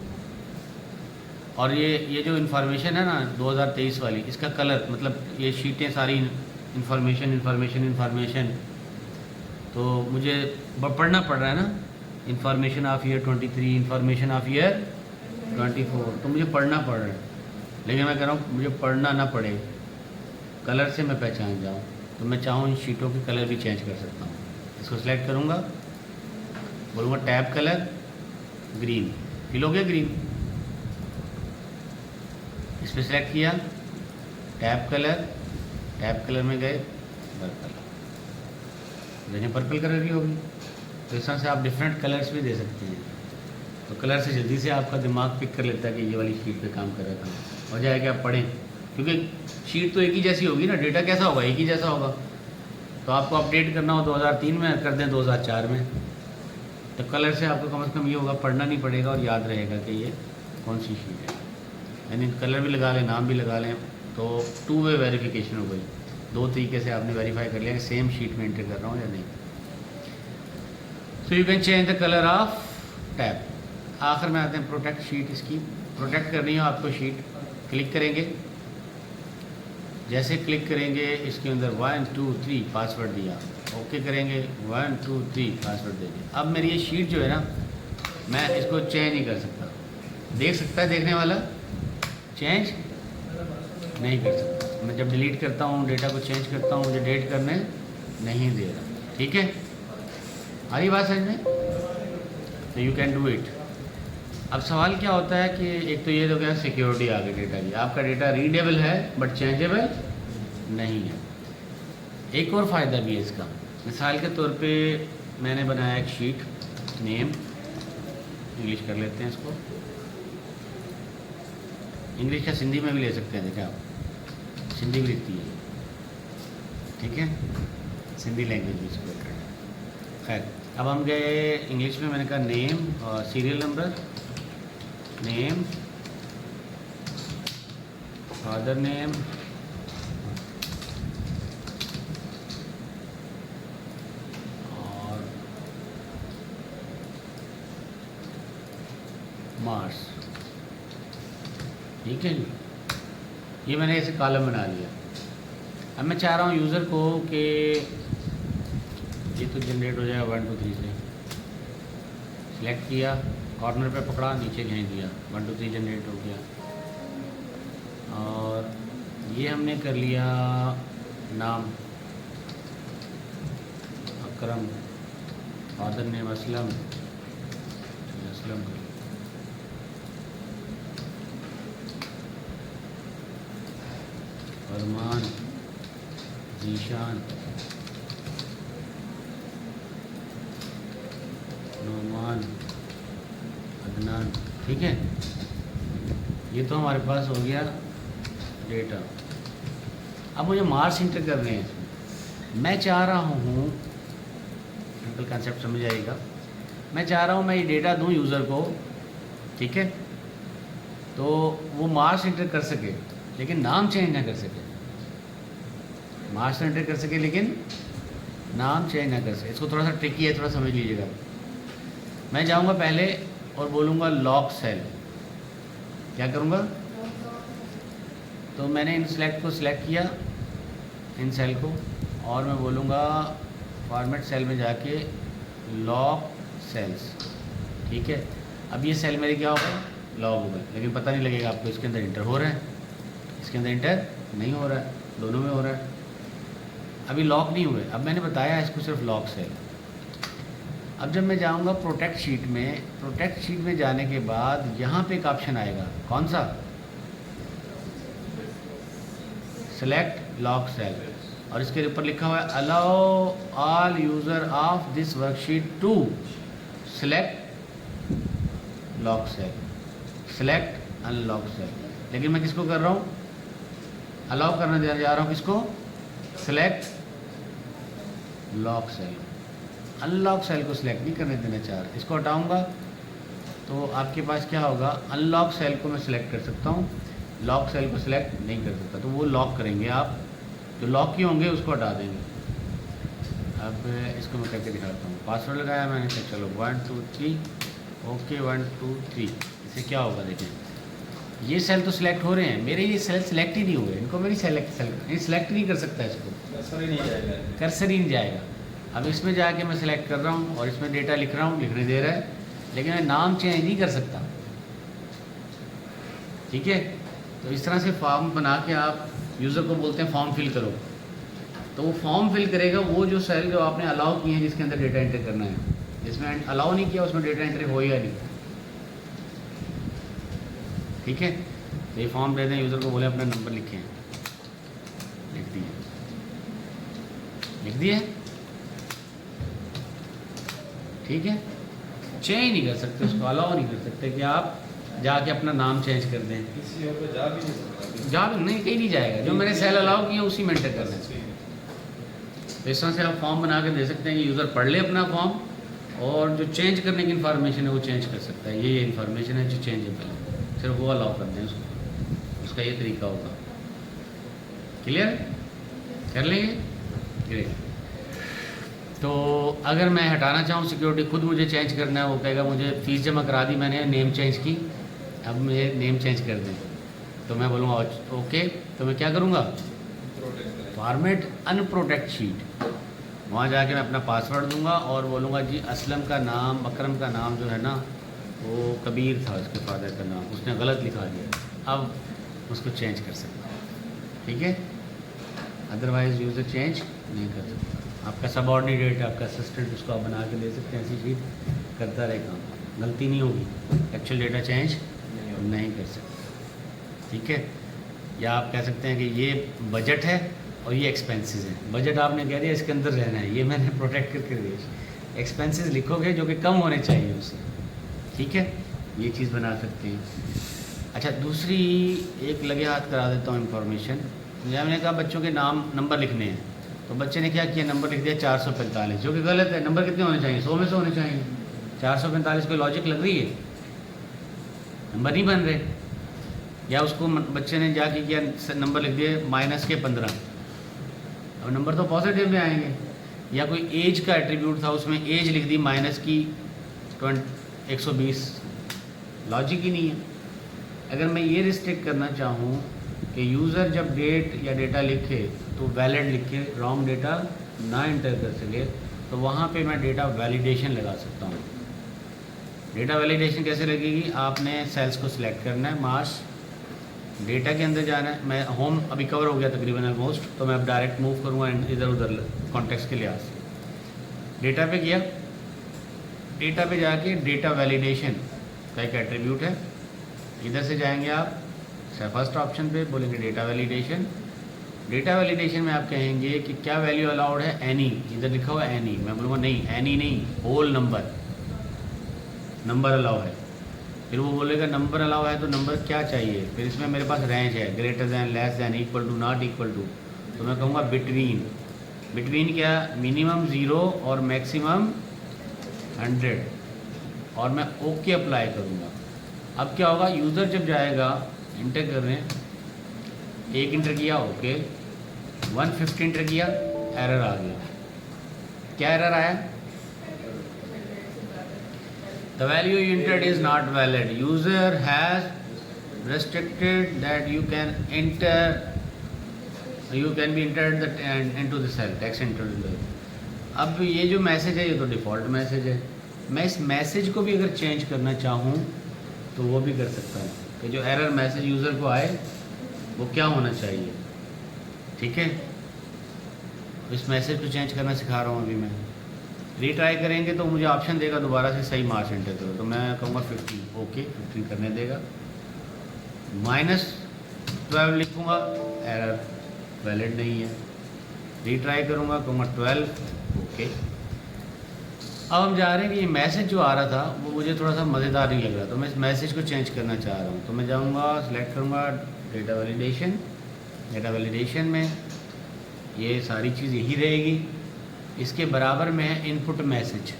और ये जो इन्फॉर्मेशन है ना 2023 वाली, इसका कलर, मतलब ये शीटें सारी इन्फॉर्मेशन, तो मुझे पढ़ना पड़ रहा है ना, information of year 23, information of year 24, तो मुझे पढ़ना पड़ रहा है। लेकिन मैं कह रहा हूँ मुझे पढ़ना ना पड़े, कलर से मैं पहचान जाऊँ, तो मैं चाहूँ इन शीटों के कलर भी चेंज कर सकता हूँ। इसको सिलेक्ट करूँगा, बोलूँगा टैब कलर ग्रीन, फिल हो गया ग्रीन। इस पर सिलेक्ट किया, टैब कलर में गए, पर्पल, देखिए पर्पल कलर की होगी। तो इस तरह से आप डिफरेंट कलर्स भी दे सकते हैं। तो कलर से जल्दी से आपका दिमाग पिक कर लेता है कि ये वाली शीट पे काम कर रहा था, हो जाए कि आप पढ़ें, क्योंकि शीट तो एक ही जैसी होगी ना, डेटा कैसा होगा, एक ही जैसा होगा। तो आपको अपडेट करना हो 2003 में, कर दें 2004 में, तो कलर से आपको कम से कम ये होगा, पढ़ना नहीं पड़ेगा और याद रहेगा कि ये कौन सी शीट है। यानी कलर भी लगा लें, नाम भी लगा लें, तो 2 वे वेरिफिकेशन हो गई। 2 तरीके से आपने वेरीफाई कर लिया कि सेम शीट में एंटर कर रहा हूँ या नहीं। सो you can change the colour of tab. आखिर में आते हैं प्रोटेक्ट शीट इसकी प्रोटेक्ट करनी हो आपको शीट, क्लिक करेंगे। जैसे क्लिक करेंगे इसके अंदर 1 2 3 पासवर्ड दिया, ओके करेंगे, 1 2 3 पासवर्ड दे दिया। अब मेरी ये शीट जो है ना, मैं इसको चेंज नहीं कर सकता। देख सकता है देखने वाला, चेंज नहीं कर सकता। मैं जब डिलीट करता हूँ, डेटा को चेंज करता हूँ, मुझे डेट करने नहीं दे रहा। ठीक है, आ रही बात समझ में? तो यू कैन डू इट। अब सवाल क्या होता है कि एक तो ये तो क्या सिक्योरिटी आ गई डेटा की, आपका डेटा रीडेबल है बट चेंजेबल नहीं है। एक और फ़ायदा भी है इसका। मिसाल के तौर पे मैंने बनाया एक शीट, नेम इंग्लिश कर लेते हैं इसको, इंग्लिश का सिंधी में भी ले सकते हैं, देखा आप सिंधी भी लिखती है, ठीक है, सिंधी लैंग्वेज भी इसको करना है। खैर अब हम गए इंग्लिश में, मैंने कहा नेम और serial number, name, father name, और मार्क्स। ठीक है जी, ये मैंने ऐसे कॉलम बना लिया। अब मैं चाह रहा हूँ यूज़र को कि ये तो जनरेट हो जाएगा 1 2 3 से, सिलेक्ट किया, कॉर्नर पे पकड़ा, नीचे खींच दिया, 1 2 3 जनरेट हो गया। और ये हमने कर लिया नाम अकरम, फादर नेम असलम, असलम कर लिया। फरमान, जीशान, नोमान, अदनान। ठीक है, ये तो हमारे पास हो गया डेटा। अब मुझे मार्क्स इंटर करने हैं इसमें। मैं चाह रहा हूँ, सिंपल कंसेप्ट समझ आएगा, मैं चाह रहा हूँ मैं ये डेटा दूँ यूज़र को, ठीक है, तो वो मार्क्स इंटर कर सके लेकिन नाम चेंज ना कर सके। मार्क्स एंटर कर सके लेकिन नाम चेंज ना कर सके। इसको थोड़ा सा ट्रिकी है, थोड़ा समझ लीजिएगा। मैं जाऊंगा पहले और बोलूँगा लॉक सेल। क्या करूँगा? तो मैंने इन सेलेक्ट को सिलेक्ट किया, इन सेल को, और मैं बोलूँगा फॉर्मेट सेल में जाके लॉक सेल्स। ठीक है, अब ये सेल मेरे क्या होगा? लॉक हो गए, लेकिन पता नहीं लगेगा आपको इसके अंदर इंटर हो रहा है, इसके अंदर इंटर नहीं हो रहा है, दोनों में हो रहा है। अभी लॉक नहीं हुए। अब मैंने बताया इसको सिर्फ लॉक सेल। अब जब मैं जाऊंगा प्रोटेक्ट शीट में, प्रोटेक्ट शीट में जाने के बाद यहाँ पे एक ऑप्शन आएगा, कौन सा? सेलेक्ट लॉक सेल, और इसके ऊपर लिखा हुआ है allow all user of this worksheet to select lock cell, select unlock cell. लेकिन मैं किसको कर रहा हूँ? अलाउ करने देने जा रहा हूँ, किसको? Select lock cell. Unlock cell को सिलेक्ट नहीं करने देना चाह रहा। इसको हटाऊंगा तो आपके पास क्या होगा? अनलॉक सेल को मैं सिलेक्ट कर सकता हूँ, लॉक सेल को सिलेक्ट नहीं कर सकता। तो वो लॉक करेंगे आप, जो लॉक किए होंगे उसको हटा देंगे। अब इसको मैं करके दिखाता हूँ। पासवर्ड लगाया मैंने, तो चलो 1 2 3 ओके 1 2 3। इससे क्या होगा देखें, ये सेल तो सिलेक्ट हो रहे हैं, मेरे ये सेल सिलेक्ट ही नहीं हुए, इनको मेरी सिलेक्ट नहीं कर सकता, इसको कर्सर ही नहीं जाएगा, कर्सर ही नहीं जाएगा। अब इसमें जाके मैं सिलेक्ट कर रहा हूँ और इसमें डेटा लिख रहा हूँ, लिखने दे रहा है, लेकिन मैं नाम चेंज नहीं कर सकता। ठीक है, तो इस तरह से फॉर्म बना के आप यूज़र को बोलते हैं फॉर्म फिल करो, तो वो फॉर्म फिल करेगा वो जो सेल जो आपने अलाउ किए हैं जिसके अंदर डेटा एंटर करना है। जिसमें अलाउ नहीं किया उसमें डेटा एंट्री हो या नहीं। ठीक है, तो ये फॉर्म दे दें यूज़र को, बोले अपना नंबर लिखें, लिख दिए, लिख दिए। ठीक है, चेंज नहीं कर सकते उसको, अलाउ नहीं कर सकते कि आप जाके अपना नाम चेंज कर दें। किसी और पे जा भी नहीं सकता, जा भी नहीं, कहीं नहीं जाएगा। जो मैंने सेल अलाउ किया उसी में एंटर करना है। तो इस तरह से आप फॉर्म बना के दे सकते हैं कि यूज़र पढ़ ले अपना फॉर्म, और जो चेंज करने की इन्फॉर्मेशन है वो चेंज कर सकता है। ये इन्फॉर्मेशन है जो चेंजेबल है, सिर्फ वो अलाउ कर दें उसको। उसका ये तरीका होगा। क्लियर? कर लेंगे? ग्रेट। तो अगर मैं हटाना चाहूँ सिक्योरिटी, खुद मुझे चेंज करना है, वो कहेगा मुझे फ़ीस जमा करा दी मैंने, नेम चेंज की, अब मुझे नेम चेंज कर दें, तो मैं बोलूँगा ओके, तो मैं क्या करूँगा, फॉर्मेट अनप्रोटेक्ट शीट, वहाँ जाके मैं अपना पासवर्ड दूंगा और बोलूँगा जी असलम का नाम, अकरम का नाम जो है ना वो कबीर था उसके फादर का नाम, उसने गलत लिखा दिया, अब उसको चेंज कर सकता हूँ, ठीक है। अदरवाइज़ यूज़र चेंज नहीं कर सकता। आपका सबऑर्डिनेट, आपका असिस्टेंट, उसको आप बना के दे सकते हैं, ऐसी चीज़ करता रहे काम, गलती नहीं होगी, एक्चुअल डेटा चेंज नहीं कर सकते, ठीक है। या आप कह सकते हैं कि ये बजट है और ये एक्सपेंसेस हैं। बजट आपने कह दिया इसके अंदर रहना है, ये मैंने प्रोटेक्ट करके दिया। एक्सपेंसेस लिखोगे जो कि कम होने चाहिए उससे, ठीक है, ये चीज़ बना सकते हैं। अच्छा, दूसरी एक लगे हाथ करा देता हूँ इन्फॉर्मेशन। मैंने कहा बच्चों के नाम नंबर लिखने हैं, तो बच्चे ने क्या किया, नंबर लिख दिया 445, जो कि गलत है। नंबर कितने होने चाहिए, 100 में से होने चाहिए। 445 कोई लॉजिक लग रही है, नंबर नहीं बन रहे। या उसको बच्चे ने जाके किया, नंबर लिख दिए -15, अब नंबर तो पॉजिटिव में आएंगे। या कोई एज का एट्रीब्यूट था, उसमें एज लिख दी -120, लॉजिक ही नहीं है। अगर मैं ये रिस्ट्रिक्ट करना चाहूँ कि यूज़र जब डेट या डेटा लिखे तो वैलिड लिखे, रॉन्ग डेटा ना इंटर कर सके, तो वहाँ पे मैं डेटा वैलिडेशन लगा सकता हूँ। डेटा वैलिडेशन कैसे लगेगी, आपने सेल्स को सिलेक्ट करना है, मार्क्स, डेटा के अंदर जाना है। मैं होम अभी कवर हो गया तकरीबन ऑलमोस्ट, तो मैं अब डायरेक्ट मूव करूँगा इधर उधर कॉन्टेक्स्ट के लिहाज से। डेटा पे गया, डेटा पे जाके डेटा वैलिडेशन का एक एट्रीब्यूट है, इधर से जाएंगे आप फर्स्ट ऑप्शन पे, बोलेंगे डेटा वैलिडेशन। डेटा वैलिडेशन में आप कहेंगे कि क्या वैल्यू अलाउड है, एनी, इधर लिखा हुआ है एनी, मैं बोलूँगा नहीं, एनी नहीं, होल नंबर अलाउ है। फिर वो बोलेगा नंबर अलाउ है तो नंबर क्या चाहिए, फिर इसमें मेरे पास रेंज है, greater than, less than, equal to, not equal to, तो मैं कहूँगा बिटवीन क्या, मिनिमम 0 और मैक्सिमम 100, और मैं ओके अप्लाई करूँगा। अब क्या होगा, यूज़र जब जाएगा इंटर कर रहे हैं, 1 इंटर किया ओके, 150 इंटर किया, एरर आ गया। क्या एरर आया, the value you entered is not valid, user has restricted that you can be entered into the cell, text entered into the। अब ये जो मैसेज है ये तो डिफ़ॉल्ट मैसेज है, मैं इस मैसेज को भी अगर चेंज करना चाहूँ तो वो भी कर सकता हूँ कि जो एरर मैसेज यूज़र को आए वो क्या होना चाहिए, ठीक है। इस मैसेज को चेंज करना सिखा रहा हूँ अभी मैं। रीट्राई करेंगे तो मुझे ऑप्शन देगा दोबारा से सही मार्क्स एंटर करो, तो मैं कहूँगा 50, ओके 15 करने देगा। -12 लिखूँगा, एरर वैलिड नहीं है। रीट्राई करूँगा, कहूँगा 12, ओके। अब हम जा रहे हैं कि ये मैसेज जो आ रहा था वो मुझे थोड़ा सा मज़ेदार नहीं लग रहा, तो मैं इस मैसेज को चेंज करना चाह रहा हूँ, तो मैं जाऊँगा, सिलेक्ट करूँगा डेटा वैलिडेशन। डेटा वैलिडेशन में ये सारी चीज़ यही रहेगी, इसके बराबर में है इनपुट मैसेज,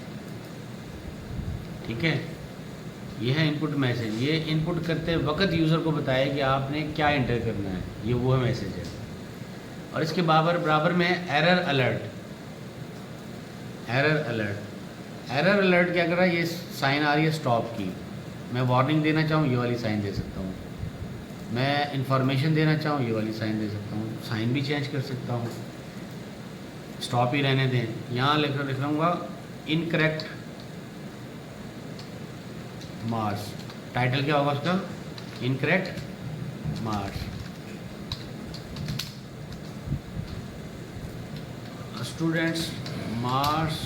ठीक है। ये है इनपुट मैसेज, ये इनपुट करते वक्त यूज़र को बताए कि आपने क्या इंटर करना है, ये वो है मैसेज है। और इसके बराबर में है एरर अलर्ट। एरर अलर्ट क्या कर रहा है, ये साइन आ रही है स्टॉप की, मैं वार्निंग देना चाहूँ ये वाली साइन दे सकता हूँ, मैं इंफॉर्मेशन देना चाहूँ ये वाली साइन दे सकता हूँ, साइन भी चेंज कर सकता हूँ, स्टॉप ही रहने दें। यहाँ लिख लूँगा इनकरेक्ट मार्क्स, टाइटल क्या होगा उसका, incorrect marks. Students marks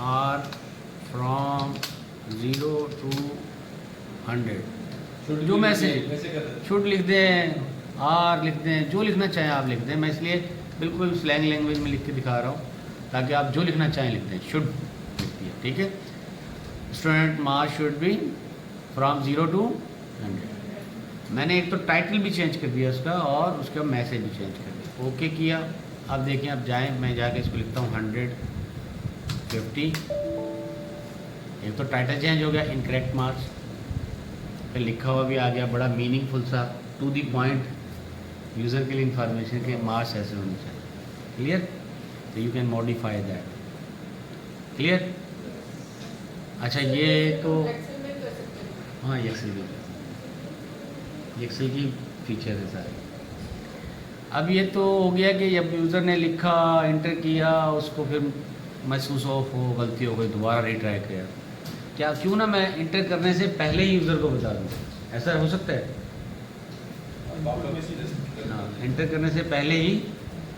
are from 0 to 100। जो मैसेज शुड लिख दें, आर लिख दें, जो लिखना चाहें आप लिख दें। मैं इसलिए बिल्कुल स्लैंग लैंग्वेज में लिख के दिखा रहा हूँ ताकि आप जो लिखना चाहें लिख दें, शुड लिख दिया, ठीक है। Student marks should be from 0 to 100। मैंने एक तो टाइटल भी चेंज कर दिया उसका और उसका मैसेज भी चेंज कर दिया, ओके किया। अब देखें, अब जाएँ, मैं जाके इसको लिखता हूँ 150। एक तो टाइटल चेंज हो गया, इनकरेक्ट मार्क्स, फिर लिखा हुआ भी आ गया बड़ा मीनिंगफुल सा, टू दी पॉइंट, यूज़र के लिए इंफॉर्मेशन के मार्क्स ऐसे होने चाहिए। क्लियर, तो you can modify that. Clear, अच्छा ये तो एक्सेल में कर सकते हैं। हाँ ये एक्सेल भी, ये एक्सेल की फीचर है सारे। अब ये तो हो गया कि जब यूज़र ने लिखा, इंटर किया, उसको फिर महसूस हो गलती हो गई, दोबारा रीट्राई किया, क्या क्यों ना मैं इंटर करने से पहले ही यूज़र को बता दूँ, ऐसा हो सकता है? हाँ, इंटर करने से पहले ही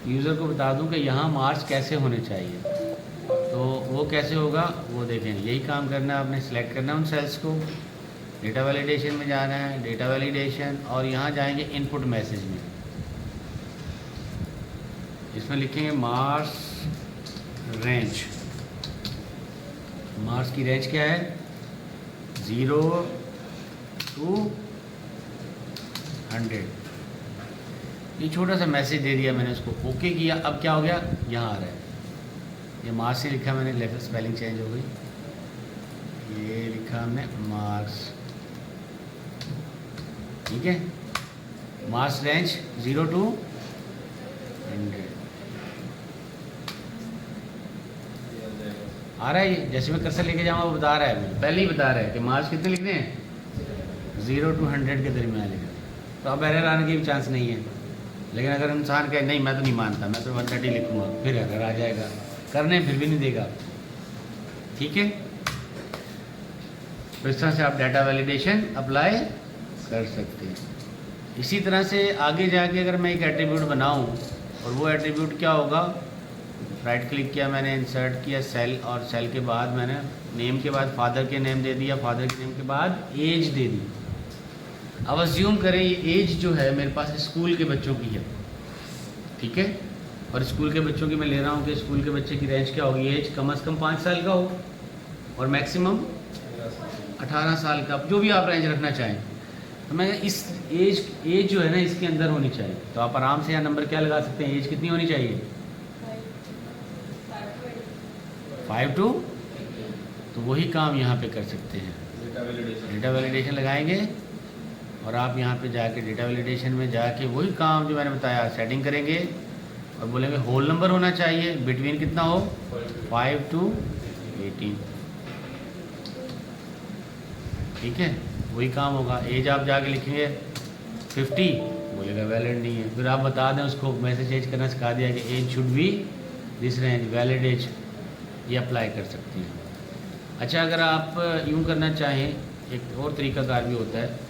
यूज़र को बता दूं कि यहाँ मार्क्स कैसे होने चाहिए। तो वो कैसे होगा वो देखें, यही काम करना है आपने, सेलेक्ट करना है उन सेल्स को, डेटा वैलिडेशन में जाना है, डेटा वैलिडेशन, और यहाँ जाएंगे इनपुट मैसेज में, इसमें लिखेंगे मार्क्स रेंज। मार्क्स की रेंज क्या है? 0 to 100। ये छोटा सा मैसेज दे दिया मैंने, उसको ओके किया। अब क्या हो गया, यहाँ आ रहा है, ये मार्क्स से लिखा मैंने, लेफ्ट स्पेलिंग चेंज हो गई, ये लिखा हमने मार्क्स, ठीक है। मार्क्स रेंज 0 to 100 आ रहा है। ये जैसे मैं कर्सर लेके जाऊँगा वो बता रहा है, मुझे पहले ही बता रहा है कि मार्क्स कितने लिखने हैं, 0 to 100 के दरमियान लिखना। तो अब एरर आने की भी चांस नहीं है। लेकिन अगर इंसान कहे नहीं मैं तो नहीं मानता, मैं तो 130 लिखूँगा, फिर एरर आ जाएगा, करने फिर भी नहीं देगा, ठीक है। तो इस तरह से आप डाटा वैलिडेशन अप्लाई कर सकते हैं। इसी तरह से आगे जाके अगर मैं एक एट्रीब्यूट बनाऊं, और वो एट्रीब्यूट क्या होगा, राइट क्लिक किया मैंने, इंसर्ट किया सेल, और सेल के बाद मैंने नेम के बाद फादर के नेम दे दिया, फादर के नेम के बाद एज दे दी। अब अज्यूम करें ये एज जो है मेरे पास स्कूल के बच्चों की है, ठीक है, और स्कूल के बच्चों की मैं ले रहा हूँ कि स्कूल के बच्चे की रेंज क्या होगी, एज कम से कम 5 साल का हो और मैक्सिमम 18 साल का, जो भी आप रेंज रखना चाहें। तो मैं इस एज जो है ना इसके अंदर होनी चाहिए। तो आप आराम से यहाँ नंबर क्या लगा सकते हैं, एज कितनी होनी चाहिए, 5 to, तो वही काम यहाँ पे कर सकते हैं, डेटा वैलिडेशन लगाएंगे, और आप यहाँ पे जाके डेटा वैलिडेशन में जाके वही काम जो मैंने बताया सेटिंग करेंगे, और बोलेंगे होल नंबर होना चाहिए, बिटवीन कितना हो, 5 to 18, ठीक है, वही काम होगा। एज आप जाके लिखेंगे 50, बोलेगा वैलिड नहीं है, फिर आप बता दें उसको, मैसेज एज करना सिखा दिया कि age should be this range, valid age, ये अप्लाई कर सकती हैं। अच्छा, अगर आप यूँ करना चाहें, एक और तरीकाकार भी होता है।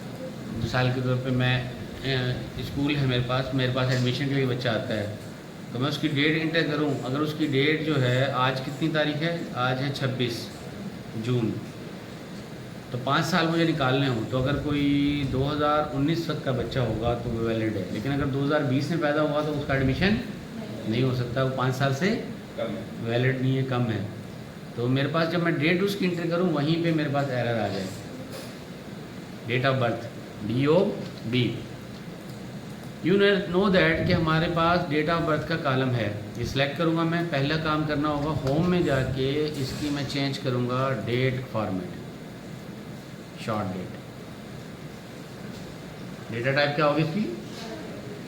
मिसाल के तौर पे मैं स्कूल है मेरे पास एडमिशन के लिए बच्चा आता है, तो मैं उसकी डेट इंटर करूं। अगर उसकी डेट जो है, आज कितनी तारीख है, आज है 26 जून, तो 5 साल मुझे निकालने हो, तो अगर कोई 2019 तक का बच्चा होगा तो वो वैलिड है। लेकिन अगर 2020 में पैदा हुआ तो उसका एडमिशन नहीं हो सकता, वो 5 साल से वैलिड नहीं है, कम है। तो मेरे पास जब मैं डेट उसकी इंटर करूं, वहीं पे मेरे पास एरर आ जाए, date of birth DOB। You know that कि हमारे पास डेट ऑफ बर्थ का कॉलम है। ये सिलेक्ट करूँगा मैं, पहला काम करना होगा होम में जाके इसकी मैं चेंज करूँगा date format, short date. Data type क्या होगी इसकी,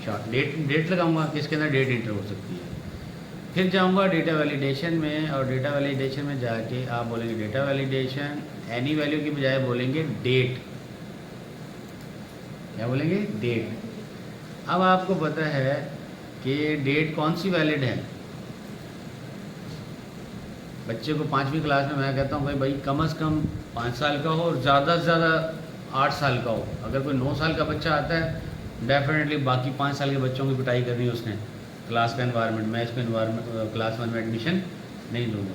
शॉर्ट डेट लगाऊंगा कि इसके अंदर डेट इंटर हो सकती है। फिर जाऊंगा डेटा वैलिडेशन में, और डेटा वैलिडेशन में जाके आप बोलेंगे डेटा वैलिडेशन, एनी वैल्यू की बजाय बोलेंगे डेट, क्या बोलेंगे, डेट। अब आपको पता है कि डेट कौन सी वैलिड है। बच्चे को 5वीं क्लास में मैं कहता हूँ भाई कम से कम 5 साल का हो, और ज़्यादा से ज़्यादा 8 साल का हो। अगर कोई 9 साल का बच्चा आता है, डेफिनेटली बाकी 5 साल के बच्चों की पिटाई करनी है उसने, क्लास का एनवायरनमेंट, मैं इसको एनवायरनमेंट क्लास 1 में एडमिशन नहीं दूँगा।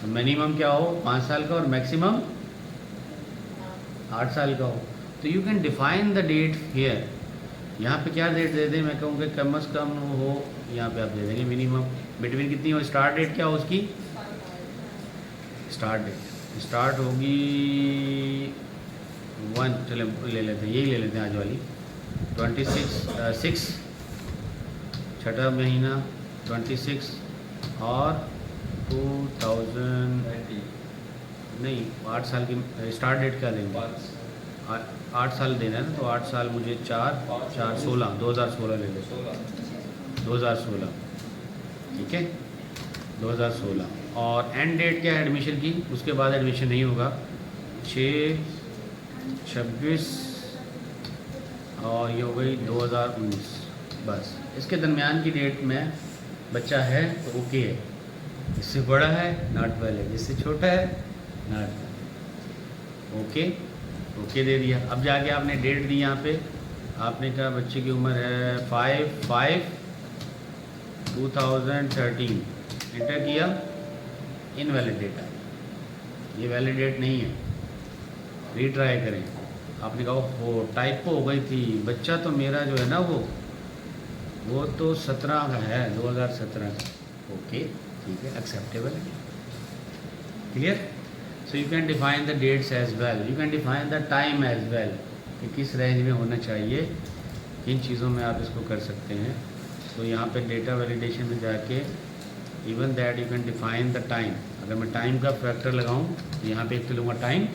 तो मिनिमम क्या हो, 5 साल का, और मैक्सिमम 8 साल का हो। तो you can define the date here. यहाँ पे क्या डेट दे दें, मैं कहूँगा कम से कम हो, यहाँ पे आप दे देंगे मिनिमम, बिटवीन कितनी हो, स्टार्ट डेट क्या हो उसकी, स्टार्ट डेट स्टार्ट होगी 1, चले ले लेते हैं, यही ले लेते हैं आज वाली, 26 छठा महीना 26 और 2019, नहीं 8 साल की स्टार्ट डेट क्या देंगे, 8 साल देना है ना, तो 8 साल मुझे 4 16 2016 ले लो, 2016, ठीक है, 2016। और एंड डेट क्या है एडमिशन की, उसके बाद एडमिशन नहीं होगा। 6/26 और ये हो गई 2019, बस इसके दरमियान की डेट में बच्चा है तो ओके है। इससे बड़ा है नॉट वैलिड, इससे छोटा है नॉट वैलिड। ओके ओके दे दिया। अब जाके आपने डेट दी यहाँ पे, आपने कहा बच्चे की उम्र है 5/5/2013, इंटर किया, इनवैलिड डेटा, ये वैलिड डेट नहीं है, रीट्राई करें। आपने कहा हो टाइपो हो गई थी, बच्चा तो मेरा जो है ना वो तो 17 का है, 2017 का। ओके ठीक है, एक्सेप्टेबल है, clear. So you can define the dates as well, you can define the time as well, कि किस रेंज में होना चाहिए, किन चीज़ों में आप इसको कर सकते हैं। तो यहाँ पे डेटा वैलिडेशन में जाके even that you can define the time. अगर मैं टाइम का फैक्टर लगाऊँ तो यहाँ पे एक तो लूँगा टाइम,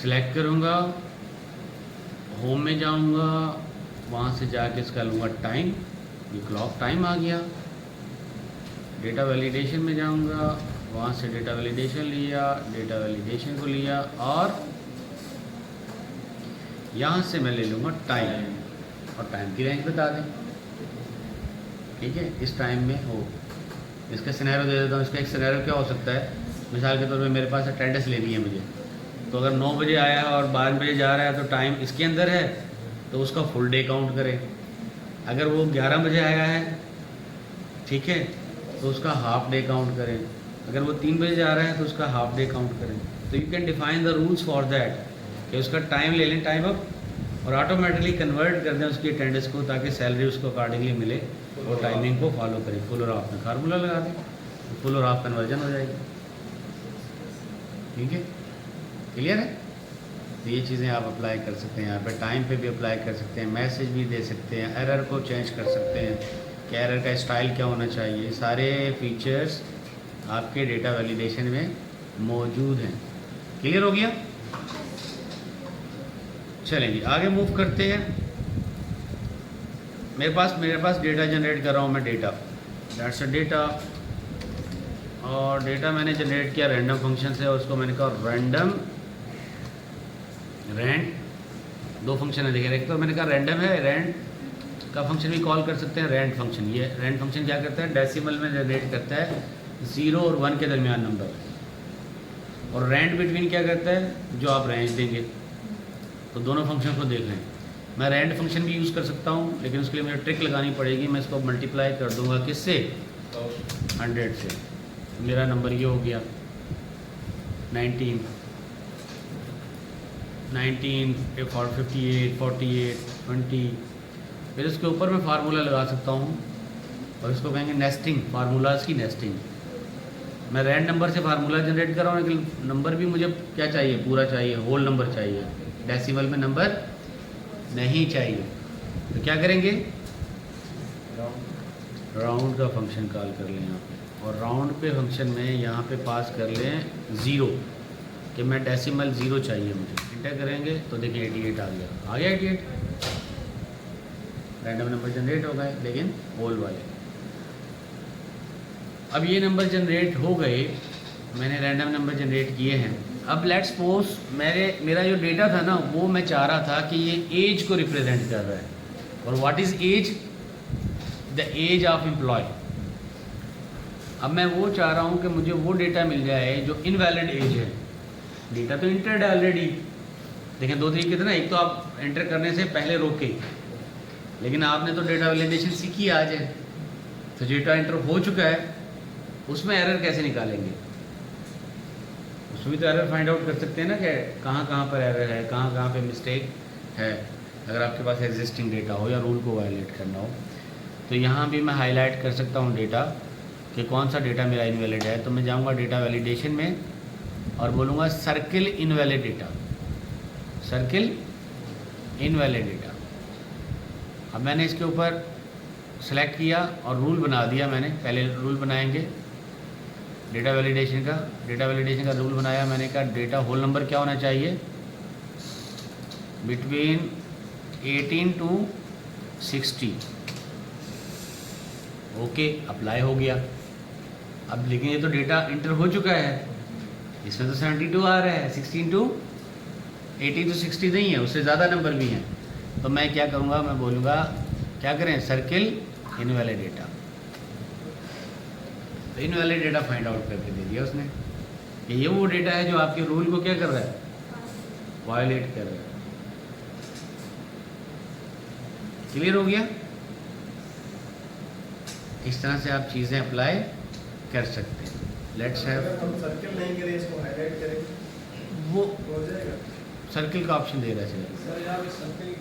सिलेक्ट करूँगा, होम में जाऊँगा, वहाँ से जाके इसका लूँगा टाइम, ये क्लॉक टाइम आ गया। डेटा वैलिडेशन में जाऊँगा, वहाँ से डेटा वैलिडेशन लिया, डेटा वैलिडेशन को लिया और यहाँ से मैं ले लूँगा टाइम, और टाइम की रेंज बता दें, ठीक है। इस टाइम में हो, इसका सिनेरियो दे देता हूँ। इसका एक सिनेरियो क्या हो सकता है, मिसाल के तौर पे मेरे पास अटेंडेंस लेनी है मुझे, तो अगर 9 बजे आया है और 12 बजे जा रहा है तो टाइम इसके अंदर है, तो उसका फुल डे काउंट करें। अगर वो 11 बजे आया है, ठीक है, तो उसका हाफ डे काउंट करें। अगर वो 3 बजे जा रहा है तो उसका हाफ डे काउंट करें। तो you can define the rules for that, कि उसका टाइम ले लें, टाइम अप, और ऑटोमेटिकली कन्वर्ट कर दें उसकी अटेंडेंस को, ताकि सैलरी उसको अकॉर्डिंगली मिले, और टाइमिंग को फॉलो करें। फुल और हाफ में फार्मूला लगा दें, तो फुल और हाफ कन्वर्जन हो जाएगी, ठीक है, क्लियर है। तो ये चीज़ें आप अप्लाई कर सकते हैं, यहाँ पे टाइम पे भी अप्लाई कर सकते हैं, मैसेज भी दे सकते हैं, एरर को चेंज कर सकते हैं कि एरर का स्टाइल क्या होना चाहिए। सारे फीचर्स आपके डेटा वैलिडेशन में मौजूद हैं। क्लियर हो गया। चलेंगे आगे मूव करते हैं। मेरे पास डेटा जनरेट कर रहा हूँ मैं, डेटा दैट्स अ डेटा, और डेटा मैंने जनरेट किया रैंडम फंक्शन से, और उसको मैंने कहा रैंडम रैंड। 2 फंक्शन है देखिए, एक तो मैंने कहा रैंडम है, रैंड का फंक्शन भी कॉल कर सकते हैं, रैंड फंक्शन। ये रैंड फंक्शन क्या करता है, डेसिमल में जनरेट करता है 0 और 1 के दरमियान नंबर, और रैंड बिटवीन क्या करता है, जो आप रेंज देंगे। तो दोनों फंक्शन को देख लें। मैं रैंड फंक्शन भी यूज़ कर सकता हूँ, लेकिन उसके लिए मुझे ट्रिक लगानी पड़ेगी। मैं इसको मल्टीप्लाई कर दूंगा किससे, 100 से। मेरा नंबर ये हो गया 19, 58, 48, 20। फिर इसके ऊपर मैं फार्मूला लगा सकता हूँ, और इसको कहेंगे नेस्टिंग, फार्मूलाज की नेस्टिंग। मैं रैंड नंबर से फार्मूला जनरेट कर रहा हूँ, लेकिन नंबर भी मुझे क्या चाहिए, पूरा चाहिए, होल नंबर चाहिए, डेसिमल में नंबर नहीं चाहिए। तो क्या करेंगे, राउंड का फंक्शन कॉल कर लें यहाँ पे, और राउंड पे फंक्शन में यहाँ पे पास कर लें 0, कि मैं डेसिमल 0 चाहिए मुझे। इंटर करेंगे तो देखिए 88 आ गया 88। रैंडम नंबर जनरेट हो गए, लेकिन होल वाले। अब ये नंबर जनरेट हो गए, मैंने रैंडम नंबर जनरेट किए हैं। अब लेट्स सपोज मेरा जो डेटा था ना, वो मैं चाह रहा था कि ये एज को रिप्रेजेंट कर रहा है। और what is age, the age of employ. अब मैं वो चाह रहा हूँ कि मुझे वो डेटा मिल जाए जो इनवैलिड एज है। डेटा तो इंटर्ड है ऑलरेडी। देखें 2 तरीके थे ना, एक तो आप एंटर करने से पहले रोके, लेकिन आपने तो डेटा वैलिडेशन सीखी आज है, तो डेटा एंटर हो चुका है, उसमें एरर कैसे निकालेंगे। उसमें तो एरर फाइंड आउट कर सकते हैं ना, कि कहाँ कहाँ पर एरर है, कहाँ कहाँ पे मिस्टेक है, अगर आपके पास एग्जिस्टिंग डेटा हो या रूल को वायलेट करना हो। तो यहाँ भी मैं हाईलाइट कर सकता हूँ डेटा, कि कौन सा डेटा मेरा इनवैलिड है। तो मैं जाऊँगा डेटा वैलिडेशन में और बोलूँगा circle invalid data, circle invalid data. अब मैंने इसके ऊपर सेलेक्ट किया और रूल बना दिया मैंने। पहले रूल बनाएंगे डेटा वैलिडेशन का। डेटा वैलिडेशन का रूल बनाया मैंने, कहा डेटा होल नंबर क्या होना चाहिए, बिटवीन 18 to 60। ओके, अप्लाई हो गया। अब लेकिन ये तो डेटा इंटर हो चुका है, इसमें तो 72 आ रहा है, 16 टू 18 to 60 नहीं है, उससे ज़्यादा नंबर भी हैं। तो मैं क्या करूँगा, मैं बोलूँगा क्या करें, सर्किल इनवैलिड डेटा। तो इनवैलिड डेटा फाइंड आउट करके दे दिया उसने कि ये वो डेटा है जो आपके रूल को क्या कर रहा है, वायोलेट कर रहा है। क्लियर हो गया? इस तरह से आप चीज़ें अप्लाई कर सकते हैं। लेट्स हैव, अगर हम सर्किल नहीं करें, इसको हाईलाइट करें वो हो जाएगा। सर्किल का ऑप्शन दे रहा है। सर यहाँ पे सर्किल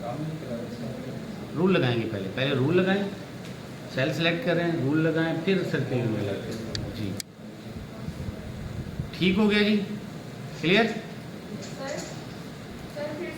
काम नहीं कर रहा है। रूल लगाएंगे, पहले रूल लगाएं, सेल सेलेक्ट करें, रूल लगाएं, फिर सर्किल में लगाएं। जी ठीक हो गया जी, क्लियर।